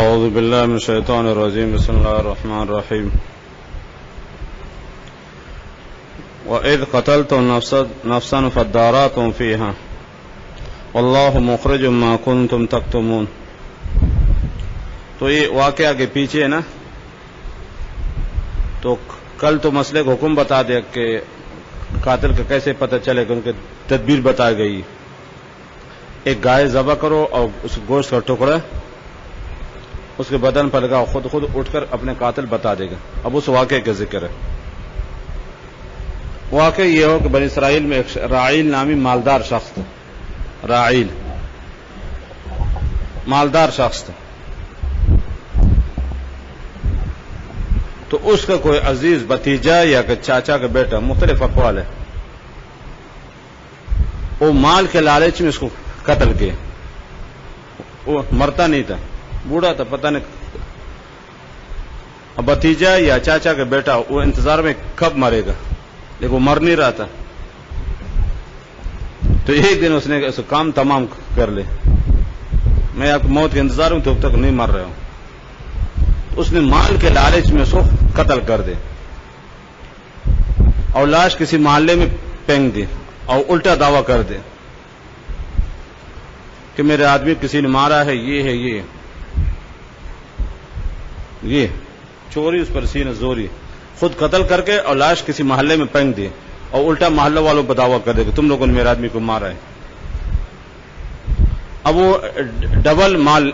اعوذ باللہ من الشیطان الرجیم بسم اللہ الرحمن الرحیم وَإِذْ قَتَلْتُمْ نَفْسًا فَادَّارَأْتُمْ فِيهَا وَاللَّهُ مُخْرِجٌ مَا كُنْتُمْ تَكْتُمُونَ. تو یہ واقعہ کے پیچھے نا تو کل تو مسئلے کو حکم بتا دیا کہ قاتل کا کیسے پتہ چلے کہ ان کی تدبیر بتائی گئی. ایک گائے ذبح کرو اور اس گوشت کا ٹکڑا اس کے بدن پر لگاؤ، خود اٹھ کر اپنے قاتل بتا دے گا. اب اس واقعے کا ذکر ہے. واقعہ یہ ہو کہ بنی اسرائیل میں ایک راعیل نامی مالدار شخص تھا. راعیل مالدار شخص تھا. تو اس کا کوئی عزیز بھتیجا یا کہ چاچا کا بیٹا، مختلف اقوال ہے، وہ مال کے لالچ میں اس کو قتل کیا. وہ مرتا نہیں تھا، بوڑھا تھا، پتہ نہیں بھتیجا یا چاچا کا بیٹا وہ انتظار میں کب مرے گا، لیکن وہ مر نہیں رہا تھا. تو ایک دن اس نے اس کام تمام کر لے، میں آپ کی موت کے انتظار ہوں، تب تک نہیں مر رہا ہوں. اس نے مال کے لالچ میں اس کو قتل کر دے اور لاش کسی محلے میں پھینک دی اور الٹا دعویٰ کر دے کہ میرے آدمی کسی نے مارا ہے، یہ چوری اس پر سینہ زوری، خود قتل کر کے اور لاش کسی محلے میں پھینک دی اور الٹا محلے والوں پر دعویٰ کر دے کہ تم لوگوں نے میرے آدمی کو مارا ہے. اب وہ ڈبل مال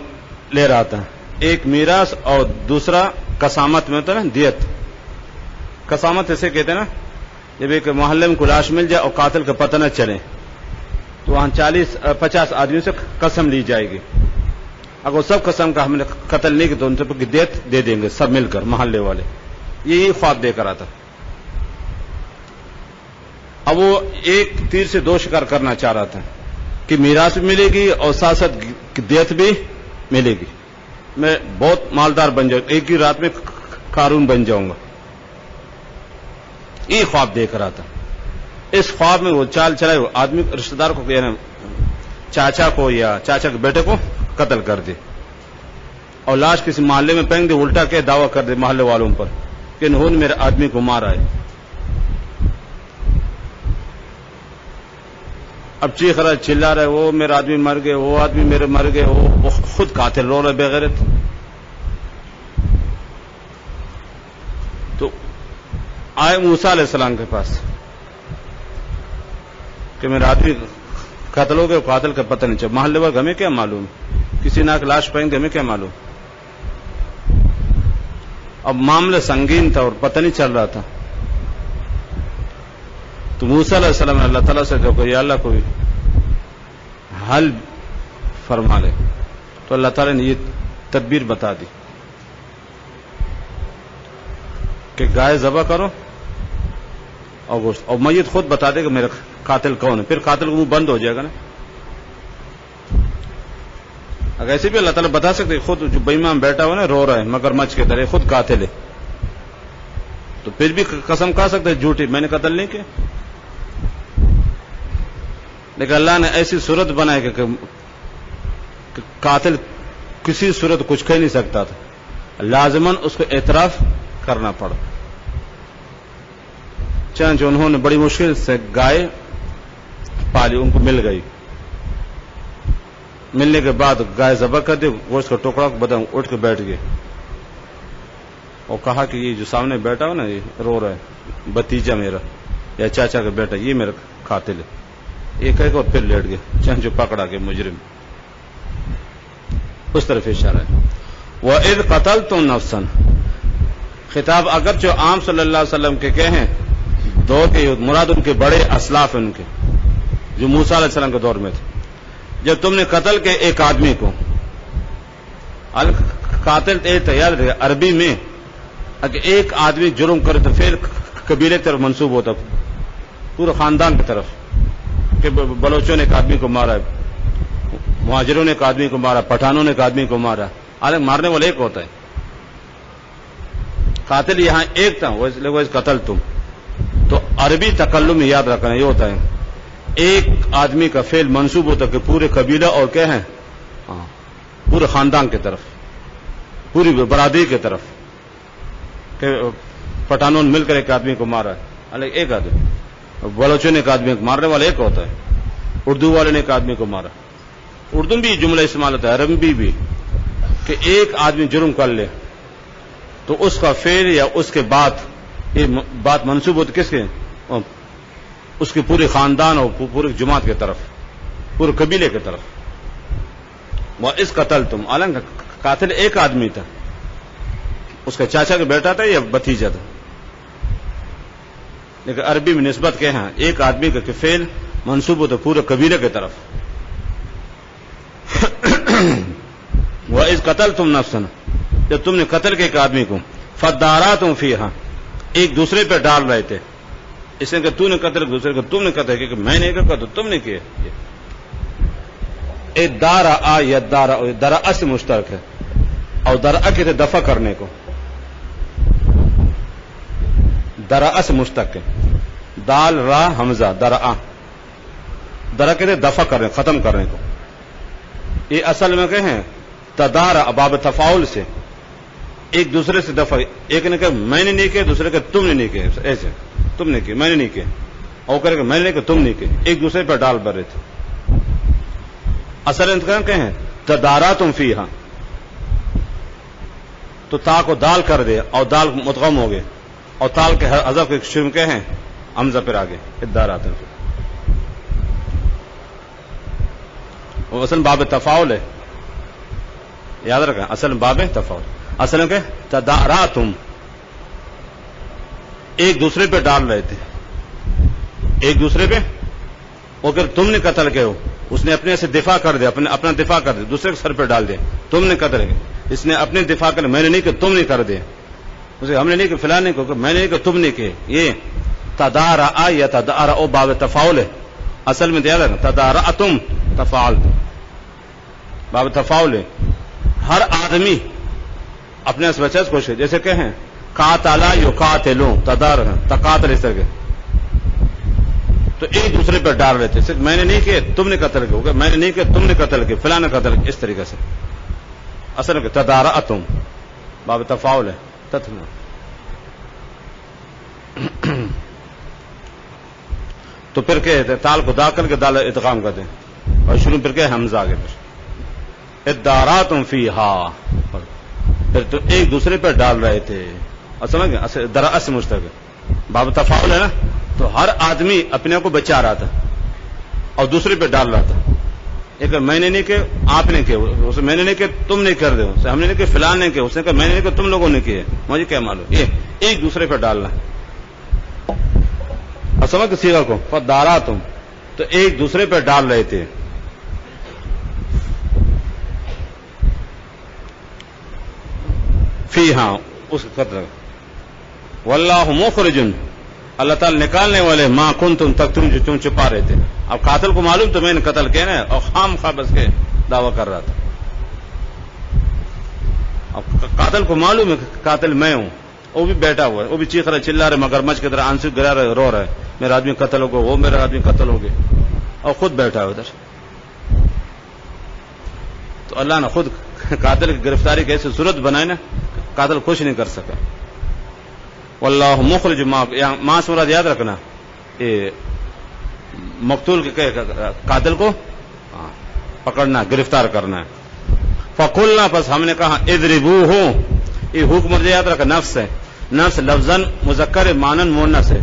لے رہا تھا، ایک میراث اور دوسرا قسامت میں ہوتا ہے نا، دیت. قسامت اسے کہتے ہیں نا جب ایک محلے میں لاش مل جائے اور قاتل کا پتہ نہ چلے تو وہاں 40-50 آدمیوں سے قسم لی جائے گی. اگر سب قسم کا ہم نے قتل نہیں کیا تو ان سے دیت دے دیں گے سب مل کر محلے والے. یہی خواب دیکھ رہا تھا. اب وہ ایک تیر سے دو شکار کرنا چاہ رہا تھا کہ میراث بھی ملے گی اور ساتھ ساتھ دیت بھی ملے گی، میں بہت مالدار بن جاؤں، ایک ہی رات میں قارون بن جاؤں گا. یہ خواب دیکھ رہا تھا. اس خواب میں وہ چال چلائے، وہ آدمی رشتہ دار کو چاچا کو یا چاچا کے بیٹے کو قتل کر دے اور لاش کسی محلے میں پھینک دے، الٹا کے دعویٰ کر دے محلے والوں پر کہ انہوں نے میرے آدمی کو مارا ہے. اب چیخ رہا چلا رہا ہے، وہ میرا آدمی مر گئے، وہ آدمی میرے مر گئے، وہ خود قاتل رو رہا ہے بغیرت. تو آئے موسیٰ علیہ السلام کے پاس کہ میرا آدمی قتل ہو گئے، قاتل کا پتہ نہیں چلا. محلے والے ہمیں کیا معلوم، کسی نے لاش پھینک دے، ہمیں کیا معلوم. اب معاملہ سنگین تھا اور پتہ نہیں چل رہا تھا. تو موسیٰ علیہ السلام نے اللہ تعالیٰ سے کہا یا اللہ کوئی حل فرما لے. تو اللہ تعالیٰ نے یہ تدبیر بتا دی کہ گائے ذبح کرو اور گوشت، اور میت خود بتا دے کہ میرا قاتل کون ہے. پھر قاتل کو منہ بند ہو جائے گا نا. اگر ایسے بھی اللہ تعالیٰ بتا سکتے خود جو بے ایمان بیٹھا ہوا نا رو رہا ہے مگر مچھ کے طرح خود قاتل ہے، تو پھر بھی قسم کھا سکتے جھوٹی میں نے قتل نہیں کیا. لیکن اللہ نے ایسی صورت بنائی کہ قاتل کسی صورت کچھ کہہ نہیں سکتا تھا، لازماً اس کو اعتراف کرنا پڑا. چنانچہ انہوں نے بڑی مشکل سے گائے پالی، ان کو مل گئی. ملنے کے بعد گائے ذبح کر دی، گوشت کا ٹکڑا بدن اٹھ کے بیٹھ گئے اور کہا کہ یہ جو سامنے بیٹھا ہو نا یہ رو رہا ہے بھتیجا میرا یا چاچا کا بیٹا، یہ میرا قاتل ہے. ایک ایک اور پھر لیٹ گئے. چنانچہ پکڑا کے مجرم اس طرف اشارہ ہے. وَإِذْ قَتَلْتُمْ نَفْسًا، خطاب اگرچہ عام صلی اللہ علیہ وسلم کے کہیں دور کے مراد ان کے بڑے اسلاف ان کے جو موسیٰ علیہ السلام کے دور میں تھے. جب تم نے قتل کے ایک آدمی کو، قاتل تیار رہے عربی میں اگر ایک آدمی جرم کرے تو پھر قبیلے کی طرف منسوب ہوتا، پورے خاندان کی طرف، کہ بلوچوں نے ایک آدمی کو مارا، مہاجروں نے ایک آدمی کو مارا، پٹھانوں نے ایک آدمی کو مارا. حالانکہ مارنے والا ایک ہوتا ہے. قاتل یہاں ایک تھا، وہ قتل تم. تو عربی تکلم میں یاد رکھنا یہ ہوتا ہے ایک آدمی کا فعل منسوب ہوتا کہ پورے قبیلہ اور کیا ہیں پورے خاندان کی طرف. پوری برادری کی طرف کہ پٹھانوں نے مل کر ایک آدمی کو مارا ہے، الگ ایک آدمی، بلوچوں نے ایک آدمی کو مارنے والا ایک ہوتا ہے، اردو والے نے ایک آدمی کو مارا، اردو بھی جملہ استعمال ہوتا ہے، عربی بھی، کہ ایک آدمی جرم کر لے تو اس کا فعل یا اس کے بعد یہ بات منسوب ہوتی کس کے؟ اس کے پورے خاندان اور پورے جماعت کی طرف، پورے قبیلے کی طرف. وہ اس قتل تم، حالانکہ قاتل ایک آدمی تھا، اس کا چاچا کا بیٹا تھا یا بھتیجا تھا، لیکن عربی میں نسبت کے ہیں ایک آدمی کا فعل منسوب ہوتا پورے قبیلے کی طرف. وہ اس قتل تم نفسن، جب تم نے قتل کے ایک آدمی کو، فداراتم فیہا، ایک دوسرے پہ ڈال رہے تھے، اس نے کہ تو نے قتل، دوسرے کو تم نے قتل کیا، کہ میں نے کہا تو تم نے کیا. ادارا یدارا، درا سے مشترک ہے، اور درا کہتے دفع کرنے کو، درا سے مشترک ہے، دال را حمزہ درا، درا کہتے دفع کرنے، ختم کرنے کو. یہ اصل میں کہ ہیں تدارا باب تفاعل سے، ایک دوسرے سے دفع، ایک نے کہا میں نے نہیں کیا، دوسرے کہ تم نے نہیں کیا، ایسے تم نے کیا میں نے نہیں کیا، اور کرے کہ میں نے نہیں کیا تم نہیں کیا، ایک دوسرے پر ڈال بھر رہے تھے. اصل انتقام کہ ہیں تداراتم فیہا، تو تا کو دال کر دے اور دال مدغم ہو گئے، اور تال کے حذف کے شروع کے ہیں حمزہ پر آگے اداراتم فیہا. وہ اصل باب تفاعل ہے، یاد رکھیں اصل باب تفاعل. اصل کہ تداراتم، ایک دوسرے پہ ڈال رہے تھے، ایک دوسرے پہ، اور پھر تم نے قتل کے ہو، اس نے اپنے سے دفاع کر دیا، اپنا دفاع کر دیا، دوسرے کے سر پہ ڈال دیا، تم نے قتل کیا، اس نے اپنے دفاع کر، میں نے نہیں کہ تم نے کر دیا، اسے ہم نے نہیں کہ فلاں نے کہ میں نے نہیں کہ تم نے کہ. یہ تدارا یا تدارا او باب تفاعل ہے، اصل میں دیا تھا تداراتم تفاعلتم، باب تفاعل ہے. ہر آدمی اپنے سے بچے کوشش، جیسے کہ ہیں قاتلا یقاتلون، تدار تقاتل، اس طرح کے، تو ایک دوسرے پر ڈال رہے تھے، صرف میں نے نہیں کیا تم نے قتل کیا، میں نے نہیں کیا تم نے قتل کیا، فلاں نے قتل کیا، اس طریقے سے. اصل میں تداراتم باب تفاعل ہے. تتنا تو پھر کہ تال کو دا کر کے دال ادغام کر دیں، اور شروع پھر کہ حمزہ آگے پھر اداراتم فیہا، پھر تو ایک دوسرے پر ڈال رہے تھے. اور سمجھ گئے درا سے مشترک باب تفاعل ہے نا، تو ہر آدمی اپنے آپ کو بچا رہا تھا اور دوسرے پہ ڈال رہا تھا. ایک میں نے نہیں کہ آپ نے کیا، اسے میں نے نہیں کہ تم نہیں کر دے، اسے ہم نے نہیں کہ فلان نے کیا، اس نے کہا میں نے نہیں کہ تم لوگوں نے کیا، مجھے کیا معلوم. یہ ایک دوسرے پہ ڈالنا. اور سمجھ کسی کو فداراتم، تو ایک دوسرے پہ ڈال رہے تھے. فیہا اس قتل، واللہ مخرج، اللہ تعالی نکالنے والے، ما کنتم تکتمون، جو تم چھپا رہے تھے. اب قاتل کو معلوم تو میں نے قتل کیا نا، اور خام خواہ بس کے دعویٰ کر رہا تھا. اب قاتل کو معلوم ہے کہ قاتل میں ہوں، وہ بھی بیٹھا ہوا ہے، وہ بھی چیخ رہا چلا رہا مگرمچھ کی طرح آنسو گرا رہا رو رہا ہے، میرا آدمی قتل ہو گیا، وہ میرا آدمی قتل ہو گیا، اور خود بیٹھا ہے ادھر. تو اللہ نے خود قاتل کی گرفتاری کی ایسی صورت بنائے نا، قاتل کچھ نہیں کر سکا. واللہ مخرج ما سے مراد یاد رکھنا، یہ مقتول کے قاتل کو پکڑنا، گرفتار کرنا ہے. فقلنا، پس ہم نے کہا اضربوہ، یہ حکم یاد رکھا نفس ہے، نفس لفظاً مذکر مانن مونس ہے،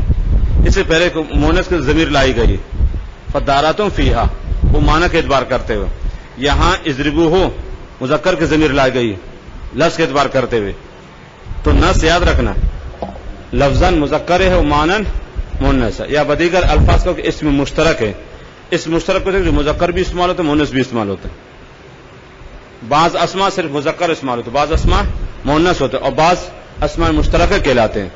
اس سے پہلے مونس کی ضمیر لائی گئی. فداراتم فیہا وہ معنی کے اعتبار کرتے ہوئے، یہاں اضربوہ مذکر کی ضمیر لائی گئی لفظ کے اعتبار کرتے ہوئے. تو نفس یاد رکھنا لفظاً مذکر ہے، مانن مونس ہے، یا بدیگر الفاظ کو اسم مشترک ہے. اس مشترک کو جو مذکر بھی استعمال ہوتا ہے، مونس بھی استعمال ہوتا ہے. بعض اسماء صرف مذکر استعمال ہوتے ہیں، بعض اسماء مونس ہوتے ہیں، اور بعض اسماء مشترکہ کہلاتے ہیں.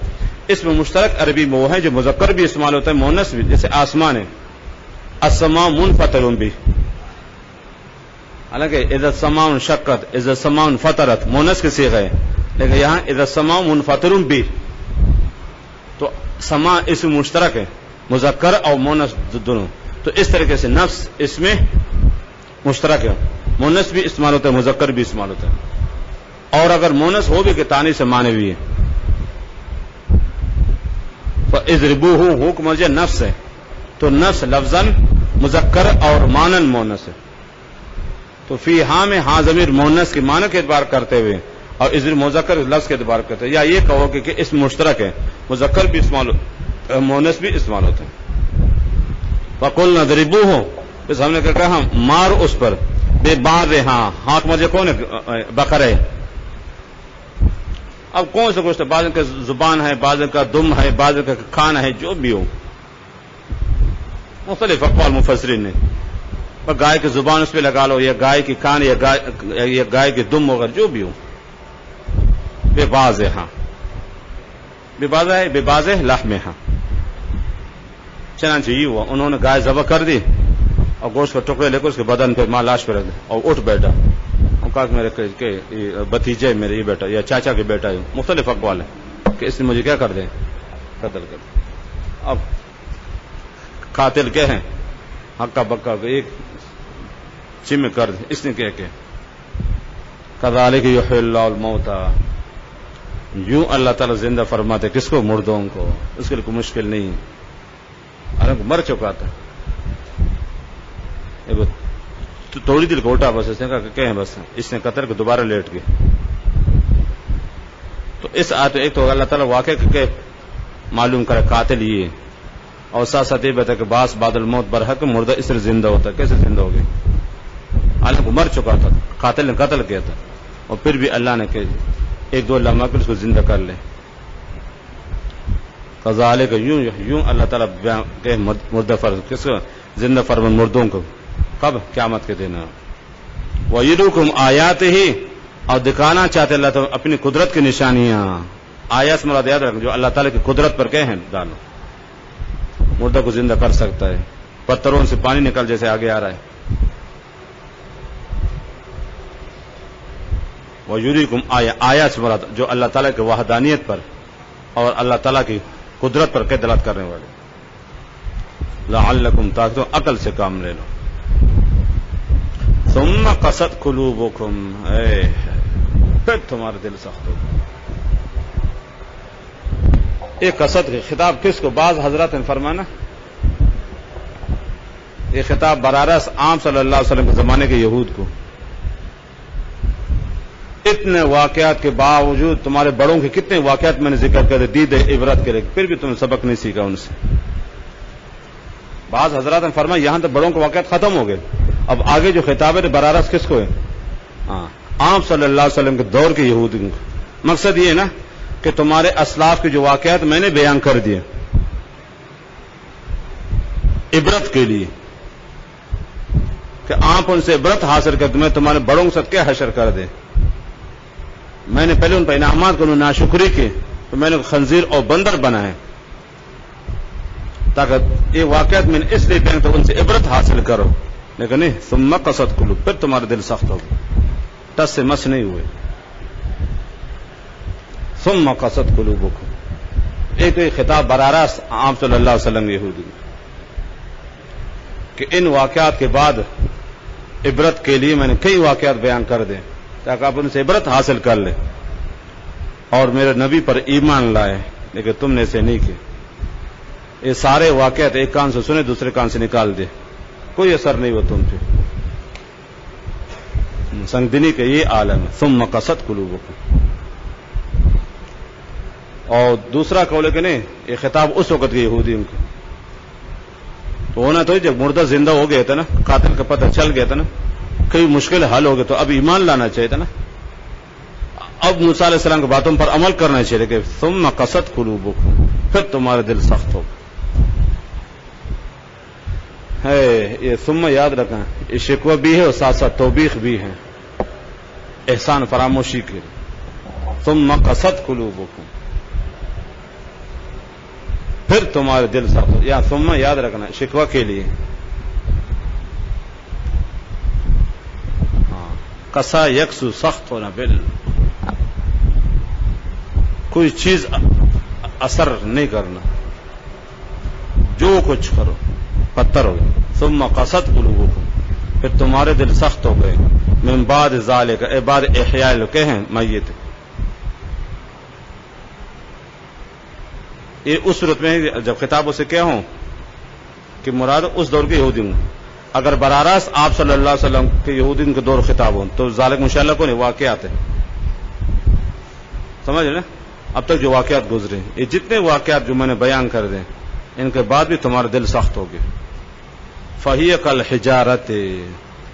اسم مشترک عربی میں وہ ہے جو مذکر بھی استعمال ہوتا ہے، مونس بھی، جیسے آسمان ہے، السماء منفطر بھی، حالانکہ اذا السماء انشقت، اذا السماء انفطرت مونس کی صیغہ ہے، لیکن یہاں اذا السماء منفطر بھی. تو سما اسم مشترک ہے، مذکر اور مونس دونوں. تو اس طریقے سے نفس اس میں مشترک ہے، مونس بھی استعمال ہوتا ہے، مذکر بھی استعمال ہوتا ہے. اور اگر مونس ہو بھی کہ تانی سے معنوی ہے. فاضربوہ ہو کو مرجع نفس ہے تو نفس لفظاً مذکر اور مانن مونس ہے. تو فی ہاں میں ہاں ضمیر مونس کے معنی کے اعتبار کرتے ہوئے اور اضر مذکر لفظ کے اعتبار کرتے ہیں. یا یہ کہو کہ اسم مشترک ہے, مذکر بھی استعمال مونس بھی استعمال ہوتے ہیں. فقلنا ضربوہ بس ہم نے کہا مار اس پر بے بار ہاں ہاں مجھے کون ہے بقرے. اب کون سے کچھ بعض کا زبان ہے, بعض کا دم ہے, بعض کا کھانا ہے, جو بھی ہو مختلف اقوال مفسرین نے. پر گائے کی زبان اس پہ لگا لو یا گائے کی کان یا گائے کی دم وغیرہ جو بھی ہو. بے باز ہاں بے باز ہے بے باز لحم ہاں. چنانچہ یہ ہوا انہوں نے گائے ذبح کر دی اور گوشت کا ٹکڑے لے کر اس کے بدن پہ ماں لاش پہ رکھ دیا اور اٹھ بیٹھا. اور کہا کہ میرے بھتیجے میرے یہ بیٹا یا چاچا کے بیٹا ہے. مختلف اقوال ہے کہ اس نے مجھے کیا کر دیں قتل کر دیں. اب قاتل کیا ہیں ہکا بکا ایک چم کر دیں. اس نے کیا کہ کذالک یحیی اللہ الموتى, یوں اللہ تعالیٰ زندہ فرماتے کس کو مردوں کو. اس کے لیے کوئی مشکل نہیں, مر چکا تھا توڑی دل کو اٹھا بس. اس نے کہا کہ کہیں بس اس نے قتل کو دوبارہ لیٹ گئے. تو اس آیت ایک تو اللہ تعالیٰ واقع کہ معلوم کرے قاتل یہ, اور ساتھ ساتھ یہ بتا کہ باس بعد الموت برحق مردہ اس سے زندہ ہوتا ہے. کیسے زندہ ہو گئے حالانکہ مر چکا تھا, قاتل نے قتل کیا تھا, اور پھر بھی اللہ نے کہ ایک دو لمحہ پھر اس کو زندہ کر لے. کذالک یوں اللہ تعالیٰ کہ مردہ فرض کس کو زندہ فرمن مردوں کو. کب قیامت کے دن. وَيُرِيكُمْ آیاتہ, اور دکھانا چاہتے اللہ تعالیٰ اپنی قدرت کی نشانیاں. آیات سے مراد یاد رکھیں جو اللہ تعالیٰ کی قدرت پر کہیں ڈالو. مردہ کو زندہ کر سکتا ہے, پتھروں سے پانی نکل جیسے آگے آ رہا ہے. وَيُرِيكُمْ آیات سے مراد جو اللہ تعالیٰ کی وحدانیت پر اور اللہ تعالیٰ کی قدرت پر کہ دلالت کرنے والے. لعلکم تعقلون, عقل سے کام لے لو. ثم قست قلوبکم, پھر تمہارا دل سخت ہوگا. ایک قصد کے خطاب کس کو بعض حضرات نے فرمانا یہ خطاب براراست عام صلی اللہ علیہ وسلم کے زمانے کے یہود کو. اتنے واقعات کے باوجود تمہارے بڑوں کے کتنے واقعات میں نے ذکر کر دید عبرت کے لیے, پھر بھی تم سبق نہیں سیکھا ان سے. بعض حضرات نے فرمایا یہاں تک بڑوں کے واقعات ختم ہو گئے, اب آگے جو خطاب ہے براراست کس کو ہے عام صلی اللہ علیہ وسلم کے دور کے یہودیوں کو. مقصد یہ ہے نا کہ تمہارے اسلاف کے جو واقعات میں نے بیان کر دیے عبرت کے لیے کہ آپ ان سے عبرت حاصل کر میں تمہارے بڑوں کے ساتھ کیا حشر کر دیں. میں نے پہلے ان پر انعامات کو ناشکری کی تو میں نے خنزیر اور بندر بنائے تاکہ یہ واقعات میں نے اس لیے کہیں تو ان سے عبرت حاصل کرو. لیکن نہیں ثم قست قلوب, پھر تمہارا دل سخت ہوگا, ٹس سے مس نہیں ہوئے. ثم قست قلوبکم, ایک خطاب براراست عام صلی اللہ علیہ وسلم یہودی کہ ان واقعات کے بعد عبرت کے لیے میں نے کئی واقعات بیان کر دیں تاکہ آپ ان سے عبرت حاصل کر لیں اور میرے نبی پر ایمان لائے. لیکن تم نے اسے نہیں کیا. یہ سارے واقعات ایک کان سے سنے دوسرے کان سے نکال دے, کوئی اثر نہیں ہوا تم پہ. سنگ دنی کا یہ عالم ہے. ثم قست قلوبکم. اور دوسرا قول ہے کہ نہیں یہ خطاب اس وقت کے یہودیوں کو تو ہونا تو جب مردہ زندہ ہو گیا تھا نا, قاتل کا پتہ چل گیا تھا نا, کئی مشکل حل ہو گئے تو اب ایمان لانا چاہیے تھا نا. اب موسیٰ علیہ السلام کے باتوں پر عمل کرنا چاہیے کہ ثم قست قلوبکم, پھر تمہارا دل سخت ہوگا. ہے یہ ثم یاد رکھنا, یہ شکوہ بھی ہے اور ساتھ ساتھ توبیخ بھی ہے, احسان فراموشی کے لیے. ثم قست قلوبکم, پھر تمہارے دل سخت ہو. یا ثم یاد رکھنا شکوہ کے لیے. قسا یکسو, سخت ہونا, بل کوئی چیز اثر نہیں کرنا, جو کچھ کرو پتھر ہو. ثم قست قلوبکم, پھر تمہارے دل سخت ہو گئے. من بعد ذالک اے بعد احیاء لکے ہیں میت. یہ اس صورت میں جب خطاب اسے کیا ہوں کہ مراد اس دور کے یہودی ہوں. اگر براہ راست آپ صلی اللہ علیہ وسلم کے یہودین کے دور خطاب ہوں تو ذالک مشاءاللہ کو نہیں واقعات ہیں. سمجھ نا اب تک جو واقعات گزرے یہ جتنے واقعات جو میں نے بیان کر دیں ان کے بعد بھی تمہارا دل سخت ہوگی. فہی کالحجارۃ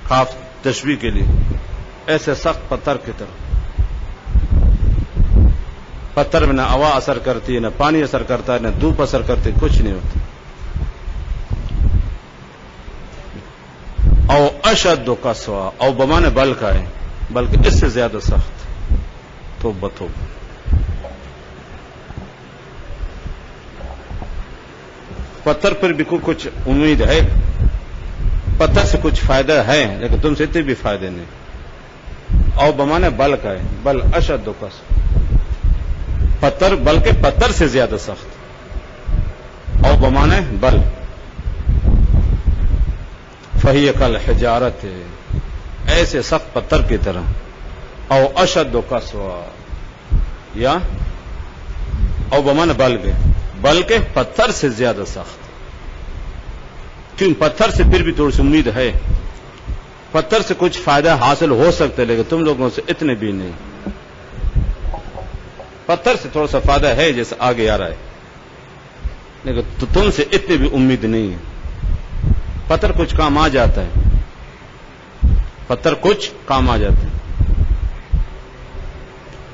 خاف تشبیہ کے لیے ایسے سخت پتھر کی طرح. پتھر میں نہ ہوا اثر کرتی ہے نہ پانی اثر کرتا ہے نہ دھوپ اثر کرتی, کچھ نہیں ہوتا. او اشد قسوہ او بمانے بل کا ہے بلکہ اس سے زیادہ سخت. توبہ توبہ. پتھر پر بھی کچھ امید ہے, پتھر سے کچھ فائدہ ہے لیکن تم سے اتنے بھی فائدے نہیں. او بمانے بل کا ہے بل اشد قسوہ. پتھر بلکہ پتھر سے زیادہ سخت. او بمانے بل. فہی کالحجارۃ ایسے سخت پتھر کی طرح. او اشد قسوہ یا او بمانے بلکہ پتھر سے زیادہ سخت. کیوں پتھر سے پھر بھی تھوڑی سی امید ہے, پتھر سے کچھ فائدہ حاصل ہو سکتا ہے لیکن تم لوگوں سے اتنے بھی نہیں. پتھر سے تھوڑا سا فائدہ ہے جیسے آگے آ رہا ہے لیکن تم سے اتنی بھی امید نہیں ہے. پتھر کچھ کام آ جاتا ہے, پتھر کچھ کام آ جاتا ہے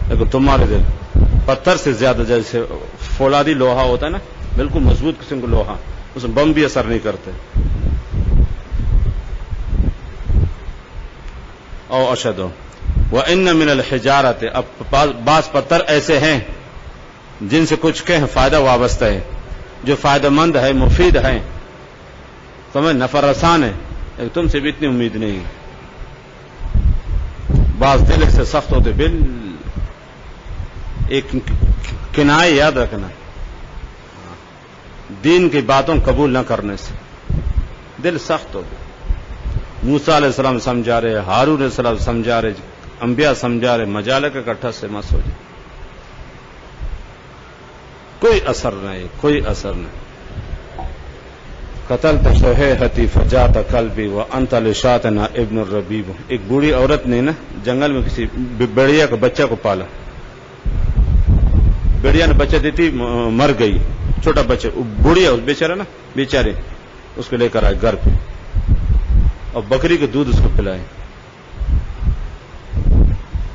لیکن تمہارے دل پتھر سے زیادہ, جیسے فولادی لوہا ہوتا ہے نا بالکل مضبوط قسم کا لوہا, اس میں بم بھی اثر نہیں کرتے. او اشد وان من الحجارۃ. اب بعض پتھر ایسے ہیں جن سے کچھ کہ فائدہ وابستہ ہے, جو فائدہ مند ہے, مفید ہے, تمہیں نفع رسان ہے لیکن تم سے بھی اتنی امید نہیں. بعض دل سے سخت ہوتے. ایک کنایہ یاد رکھنا, دین کی باتوں قبول نہ کرنے سے دل سخت ہو گیا. موسیٰ علیہ السلام سمجھا رہے, ہارون علیہ السلام سمجھا رہے, انبیاء سمجھا رہے, مجالے کا کٹھا سے مس ہو جائے, کوئی اثر نہیں, کوئی اثر نہیں. قتلت شہیحتی فجات قلبی وانت لشاتنا ابن الربیب. ایک بوڑھی عورت نے نا جنگل میں کسی بڑیا کے بچہ کو پالا. بڑیا نے بچہ دیتی مر گئی, چھوٹا بچہ. بوڑھیا اس بیچارہ نا بیچارے اس کو لے کر آئے گھر پہ اور بکری کے دودھ اس کو پلائے.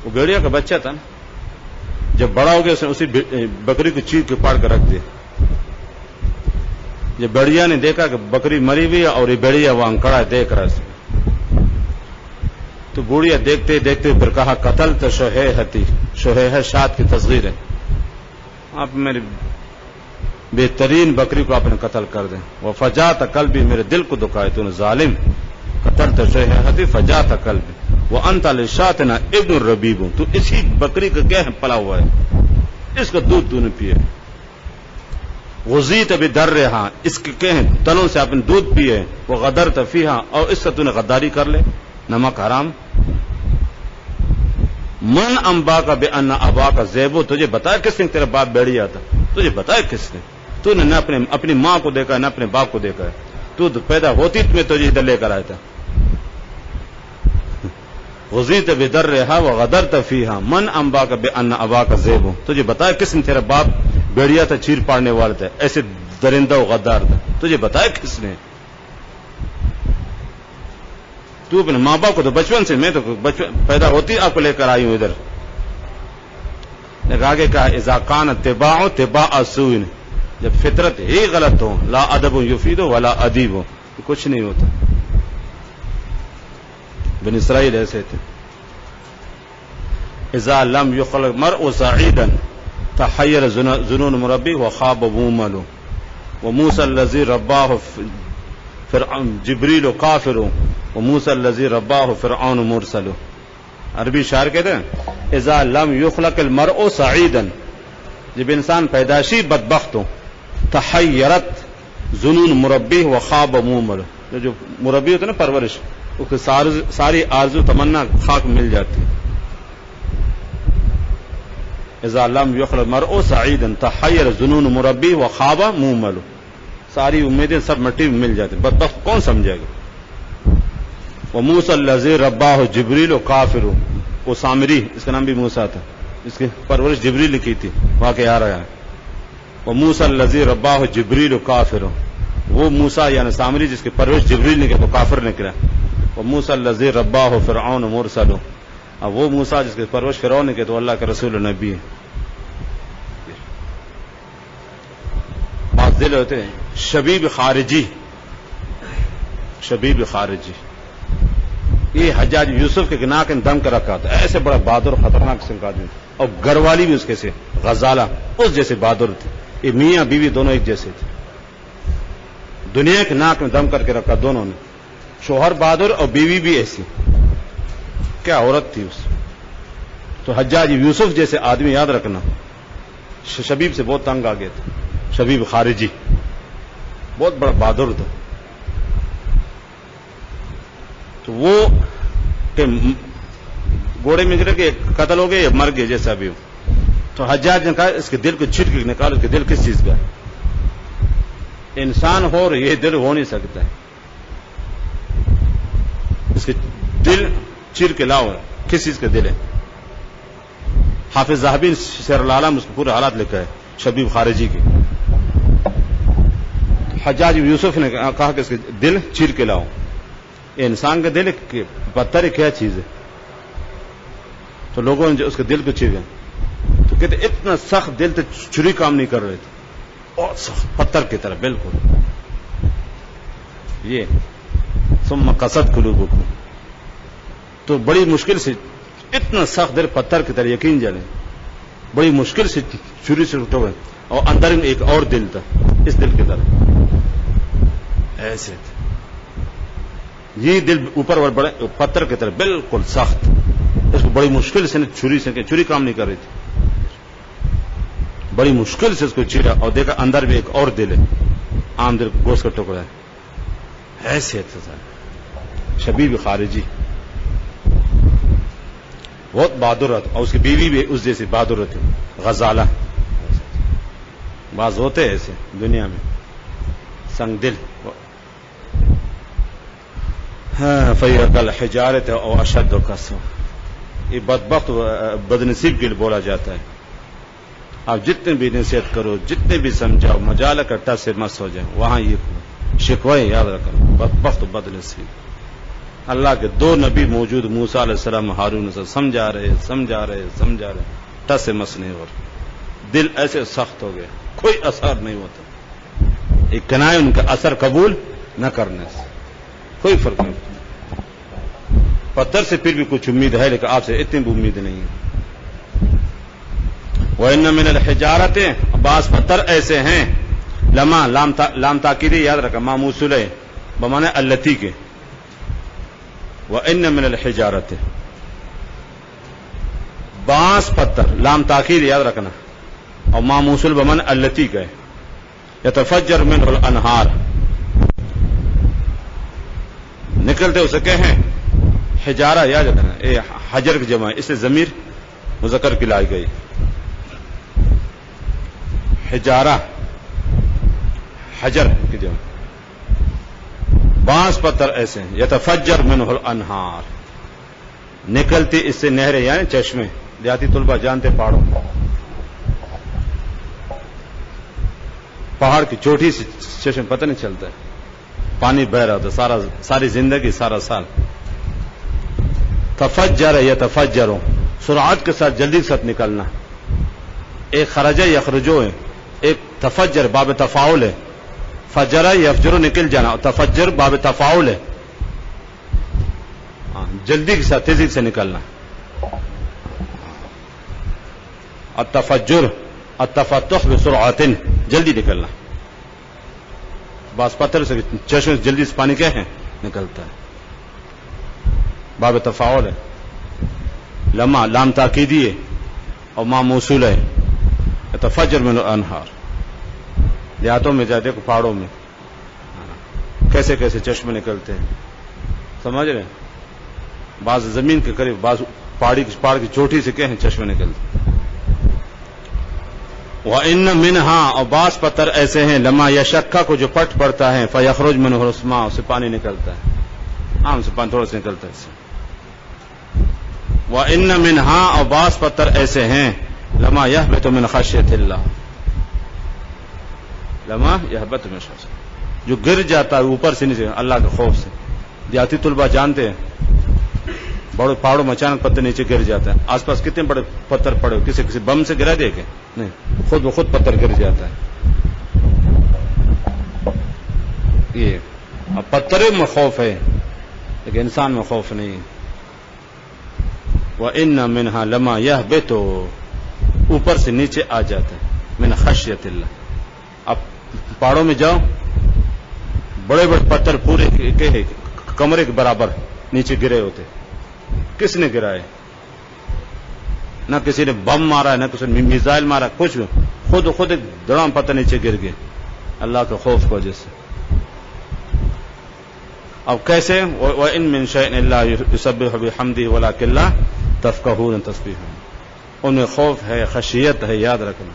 وہ بھیڑیا کا بچہ تھا نا, جب بڑا ہو گیا اس نے اسی بکری کو چیر کے پاڑ کر رکھ دیا. جب بھیڑیا نے دیکھا کہ بکری مری ہوئی اور یہ بھیڑیا وہاں کھڑا ہے دیکھ رہا ہے, تو بوڑھیا دیکھتے دیکھتے پھر کہا قتلت شہیحتی. شہیح شاد کی تصغیر ہے, آپ میری بہترین بکری کو آپ نے قتل کر دیں. وہ فجات قلبی, میرے دل کو دکھائے تو نے ظالم. قتلت شہیحتی فجات قلبی وانت لشاتنا ابن الربیب. تو اسی بکری کا کیا ہے پلا ہوا ہے, اس کا دودھ تو نے پیے. غزیت بدرہا, اس کے کیا ہیں تنوں سے آپ نے دودھ پیے. وہ غدرت فیہا, اور اس سے تو نے غداری کر لے, نمک حرام. من انبا کا بے ان ابا کا زیبو, تجھے بتایا کس نے تیرا باپ بیڑیا تھا, تجھے بتایا کس نے؟ تو نے نہ اپنی ماں کو دیکھا نہ اپنے باپ کو دیکھا ہے. تو پیدا ہوتی میں تجھے ادھر لے کر آیا تھا. غزیت بدرہا وغدرت فیہا من انبا کا بے ان ابا کا زیبو. تجھے بتایا کس نے تیرا باپ بیڑیا تھا, چیر پاڑنے والا تھا, ایسے درندہ و غدار تھا, تجھے بتایا کس نے؟ تو اپنے ماں باپ کو تو بچپن سے, میں تو پیدا ہوتی آپ کو لے کر آئی ہوں ادھر. آگے کہا اذا کان اتباع تباع سوء, جب فطرت ہی غلط ہو, لا ادب یفید ولا ادیب ہو, کچھ نہیں ہوتا. بن اسرائیل ایسے تھے. اذا لم يخلق مرء سعيدا تحیر ظنون مربی وخاب مومل. وموسى الذي رباه فرعون جبریل کافر وموسى الذي رباه فرعون مرسل. عربی شاعر کہتے ہیں اذا لم يخلق المرء سعيدا, جب انسان پیدائشی بدبخت ہو, تحیرت ظنون مربی وخاب مومل, جو مربی ہوتا ہے نا پرورش, اس کی ساری آرزو تمنا خاک مل جاتی. اذا لم یخلق المرء سعیدا تحیر ظنون مربی وخاب مومل. ساری امیدیں سب مٹی میں مل جاتی. بدبخت کون سمجھے گا؟ وموسی الذی رباہ جبریل کافر. وہ سامری، اس کا نام بھی موسیٰ تھا، اس کی پرورش جبریل نے کی تھی، واقعہ آ رہا ہے. وموسی الذی رباہ جبریل کافر. وہ موسیٰ یعنی سامری جس کی پرورش جبریل نے کی تو کافر نکلا. وموسی الذی رباہ فرعون مرسل. اب وہ موسیٰ جس کی پرورش فرعون نے کی تو اللہ کے رسول نبی ہے. بعض دل ہوتے ہیں شبیب خارجی. شبیب خارجی یہ حجاج یوسف کے گناہ کے دم کر رکھا تھا. ایسے بڑا بہادر اور خطرناک قسم کا آدمی، اور گھر والی بھی اس کے سے غزالہ اس جیسے بہادر تھے. یہ میاں بیوی دونوں ایک جیسے تھے. دنیا کے ناک میں دم کر کے رکھا دونوں نے. شوہر بہادر اور بیوی بھی ایسی. کیا عورت تھی اس. تو حجاج یوسف جیسے آدمی یاد رکھنا. شبیب سے بہت تنگ آ گئے تھے. شبیب خارجی بہت بڑا بہادر تھا. تو وہ کہ گھوڑے میں گرے کہ قتل ہو گئے یا مر گئے جیسا بھی ہو. تو حجاج نے کہا اس کے دل کو چھٹ کے نکالو. اس کے دل کس چیز کا ہے؟ انسان ہو اور یہ دل ہو نہیں سکتا ہے. اس کے دل چیر کے لاؤ. کس چیز کا دل ہے؟ حافظ ذہبی سیر العالم اس کے پورے حالات لکھا ہے شبیب خارجی کے. حجاج یوسف نے کہا کہ اس کے دل چیر کے لاؤ. یہ انسان کا دل ہے پتھر ہے کیا چیز ہے؟ تو لوگوں نے جو اس کے دل کو چیرا تو کہتے اتنا سخت دل تو چھری کام نہیں کر رہے تھے. بہت سخت پتھر کی طرح بالکل. یہ ثم قست قلوبکم. تو بڑی مشکل سے اتنا سخت دل پتھر کی طرح یقین جانے بڑی مشکل سے چھری سے اٹھے ہوئے. اور اندر میں ایک اور دل تھا اس دل کی طرح ایسے تھے. یہ دل اوپر اور بڑے پتھر کی طرح بالکل سخت. اس کو بڑی مشکل سے چھری کام نہیں کر رہی تھی. بڑی مشکل سے اس کو چیرا اور دیکھا اندر بھی ایک اور دل ہے. عام دل گوشت کا ٹکڑا ہے. ایسے شبیب خارجی بہت بہادر تھا. اور اس کی بیوی بھی اس جیسی بہادر تھی غزالہ. بعض ہوتے ایسے دنیا میں سنگ دل. فَيَقَ الْحِجَارَةَ أَوْ أَشَدُّ قَسْوَةً. یہ بدبخت بدنصیب کے لیے بولا جاتا ہے. آپ جتنے بھی نصیحت کرو جتنے بھی سمجھاؤ مجال اکٹھا سے مس ہو جائیں وہاں یہ شکوے یاد رکھو بدبخت بدنصیب. اللہ کے دو نبی موجود موسیٰ علیہ السلام ہارون سے سمجھا رہے ٹس سے مس نہیں ہو رہا. دل ایسے سخت ہو گئے کوئی اثر نہیں ہوتا. ایک کنائے ان کا اثر قبول نہ کرنے سے کوئی فرق نہیں. پتھر سے پھر بھی کچھ امید ہے لیکن آپ سے اتنی بھی امید نہیں ہے. وَإِنَّ مِنَ الْحِجَارَةِ بعض پتھر ایسے ہیں لما لام تاکیدی یاد رکھا ما موصول ہے بمانے التی کے. وَإِنَّ مِنَ الْحِجَارَةِ بعض پتھر لام تاکید یاد رکھنا اور ما موصول بمانے التی کا ہے. یتفجر منہ الانہار نکلتے اسے کہ ہیں حجارہ یاد رکھنا. اے حجر کی جمع اس سے ضمیر مذکر کی لائی گئی. حجارہ حجر کی جمع. بعض پتھر ایسے ہیں یتفجر منہ الانہار نکلتی اس سے نہریں یعنی چشمے. دیہاتی طلبہ جانتے پہاڑ کی چوٹی سے چشمے پتہ نہیں چلتا ہے پانی بہ رہا ہوتا ساری زندگی سارا سال. تفجر یتفجر سرعت کے ساتھ جلدی کے ساتھ نکلنا. ایک خرج یخرجو ہے ایک تفجر باب تفاعل ہے. فجر یفجر نکل جانا اور تفجر باب تفاعل ہے جلدی کے ساتھ تیزی سے نکلنا. التفجر التفتح بسرعت جلدی نکلنا. بعض پتھر سے چشمے جلدی سے پانی کیا ہے نکلتا ہے. باب تفاعل ہے. لما لام تاکیدی ہے اور ما موصول ہے. یتفجر من الانہار دیہاتوں میں جاتے کو پہاڑوں میں کیسے کیسے چشمے نکلتے ہیں سمجھ رہے ہیں؟ بعض زمین کے قریب، بعض پہاڑ کی چوٹی سے کیا ہے چشمے نکلتے. وَإِنَّ مِنْهَا، اور بعض پتھر ایسے ہیں لما یشکا کو جو پٹ پڑتا ہے فیخرج منہ الاسماء، اسے پانی نکلتا ہے، عام سے پانی تھوڑا سا نکلتا ہے اس سے. وَإِنَّ مِنْهَا، اور بعض پتھر ایسے ہیں لما یہبط من خشیۃ اللہ، لما یہبط من خشیۃ، جو گر جاتا ہے اوپر سے نیچے اللہ کے خوف سے. دیہاتی طلبہ جانتے ہیں بڑے پہاڑوں میں اچانک پتھر نیچے گر جاتا ہے. آس پاس کتنے بڑے پتھر پڑے، کسی بم سے گرا دے کے نہیں، خود بخود پتھر گر جاتا ہے. یہ اب پتھروں میں خوف ہے لیکن انسان میں خوف نہیں ہے. وَإِنَّ مِنْهَا لَمَا يَهْبِطُ، اوپر سے نیچے آ جاتا ہے من خشیت اللہ. اب پہاڑوں میں جاؤ، بڑے بڑے پتھر پورے کمرے کے برابر نیچے گرے ہوتے. کس نے گرائے؟ نہ کسی نے بم مارا ہے، نہ کسی نے میزائل مارا، کچھ بھی. خود ایک دڑام پتھر نیچے گر گئے اللہ کے خوف کی وجہ سے. اب کیسے؟ وَإِن مِّن شَيْءٍ إِلَّا يُسَبِّحُ بِحَمْدِهِ وَلَٰكِن لَّا تَفْقَهُونَ تَسْبِيحَهُ. ان میں خوف ہے، خشیت ہے، یاد رکھنا.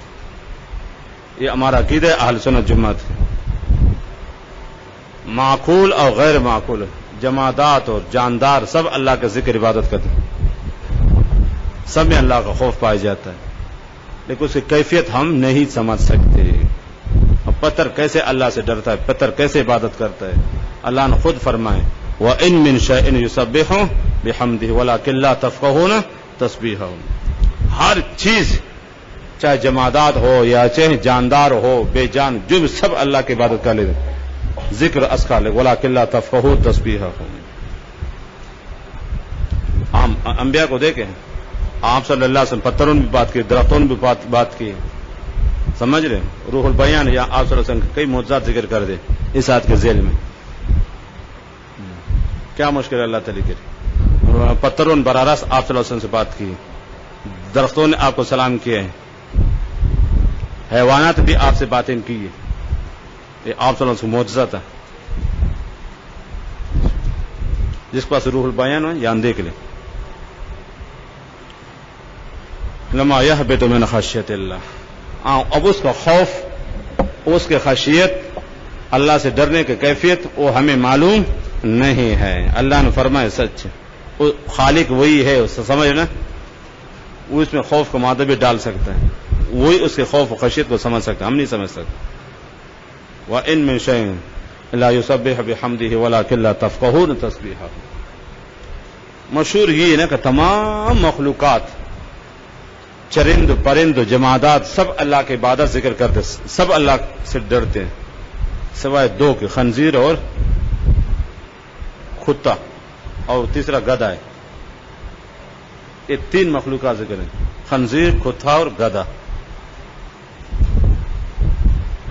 یہ ہمارا عقیدہ اہل سنت جماعت ہے. معقول اور غیر معقول، جمادات اور جاندار سب اللہ کا ذکر عبادت کرتے ہیں، سب میں اللہ کا خوف پایا جاتا ہے، لیکن اس کی کیفیت ہم نہیں سمجھ سکتے. اب پتھر کیسے اللہ سے ڈرتا ہے، پتھر کیسے عبادت کرتا ہے؟ اللہ نے خود فرمائے وَإِن مِّن شَيْءٍ يُسَبِّحُ بِحَمْدِهِ وَلَٰكِن لَّا تَفْقَهُونَ تَسْبِيحَهُ. ہر چیز، چاہے جمادات ہو یا چاہے جاندار ہو، بے جان، جو بھی سب اللہ کی عبادت کر لیتے، ذکر اسکار لے وَلَٰكِن لَّا تَفْقَهُونَ تَسْبِيحَهُ. انبیاء کو دیکھیں، آپ صلی اللہ علیہ وسلم پتھروں نے بھی بات کی، درختوں نے بھی بات کی. سمجھ رہے ہیں؟ روح البیان یا آپ صلی اللہ علیہ وسلم کئی معجزات ذکر کر دے اس آیت کے ذیل میں. کیا مشکل ہے اللہ تعالی کے؟ پتھروں نے براہ راست آپ صلی اللہ علیہ وسلم سے بات کی، درختوں نے آپ کو سلام کیا ہے، حیوانات بھی آپ سے باتیں کی ہے. یہ آپ صلی اللہ علیہ وسلم معجزہ تھا. جس کے پاس روح البیان ہو یہاں دیکھ لیں. لما یہبط من خشیت اللہ. اب اس کا خوف، اس کے خشیت، اللہ سے ڈرنے کی کیفیت وہ ہمیں معلوم نہیں ہے. اللہ نے فرمایا سچ، خالق وہی ہے، سمجھنا، وہ اس میں خوف کا مادہ بھی ڈال سکتا ہے، وہی اس کے خوف و خشیت کو سمجھ سکتا ہے، ہم نہیں سمجھ سکتے. وَإِن مِّن شَيْءٍ لَّا يُسَبِّحُ بِحَمْدِهِ وَلَٰكِن لَّا تَفْقَهُونَ تَسْبِيحَهُ. مشہور یہ ہے نا کہ تمام مخلوقات، چرند پرند جمادات، سب اللہ کی عبادت ذکر کرتے، سب اللہ سے ڈرتے ہیں سوائے دو کے، خنزیر اور کتا، اور تیسرا گدھا ہے. یہ تین مخلوقات ذکر ہیں، خنزیر، کتا اور گدھا.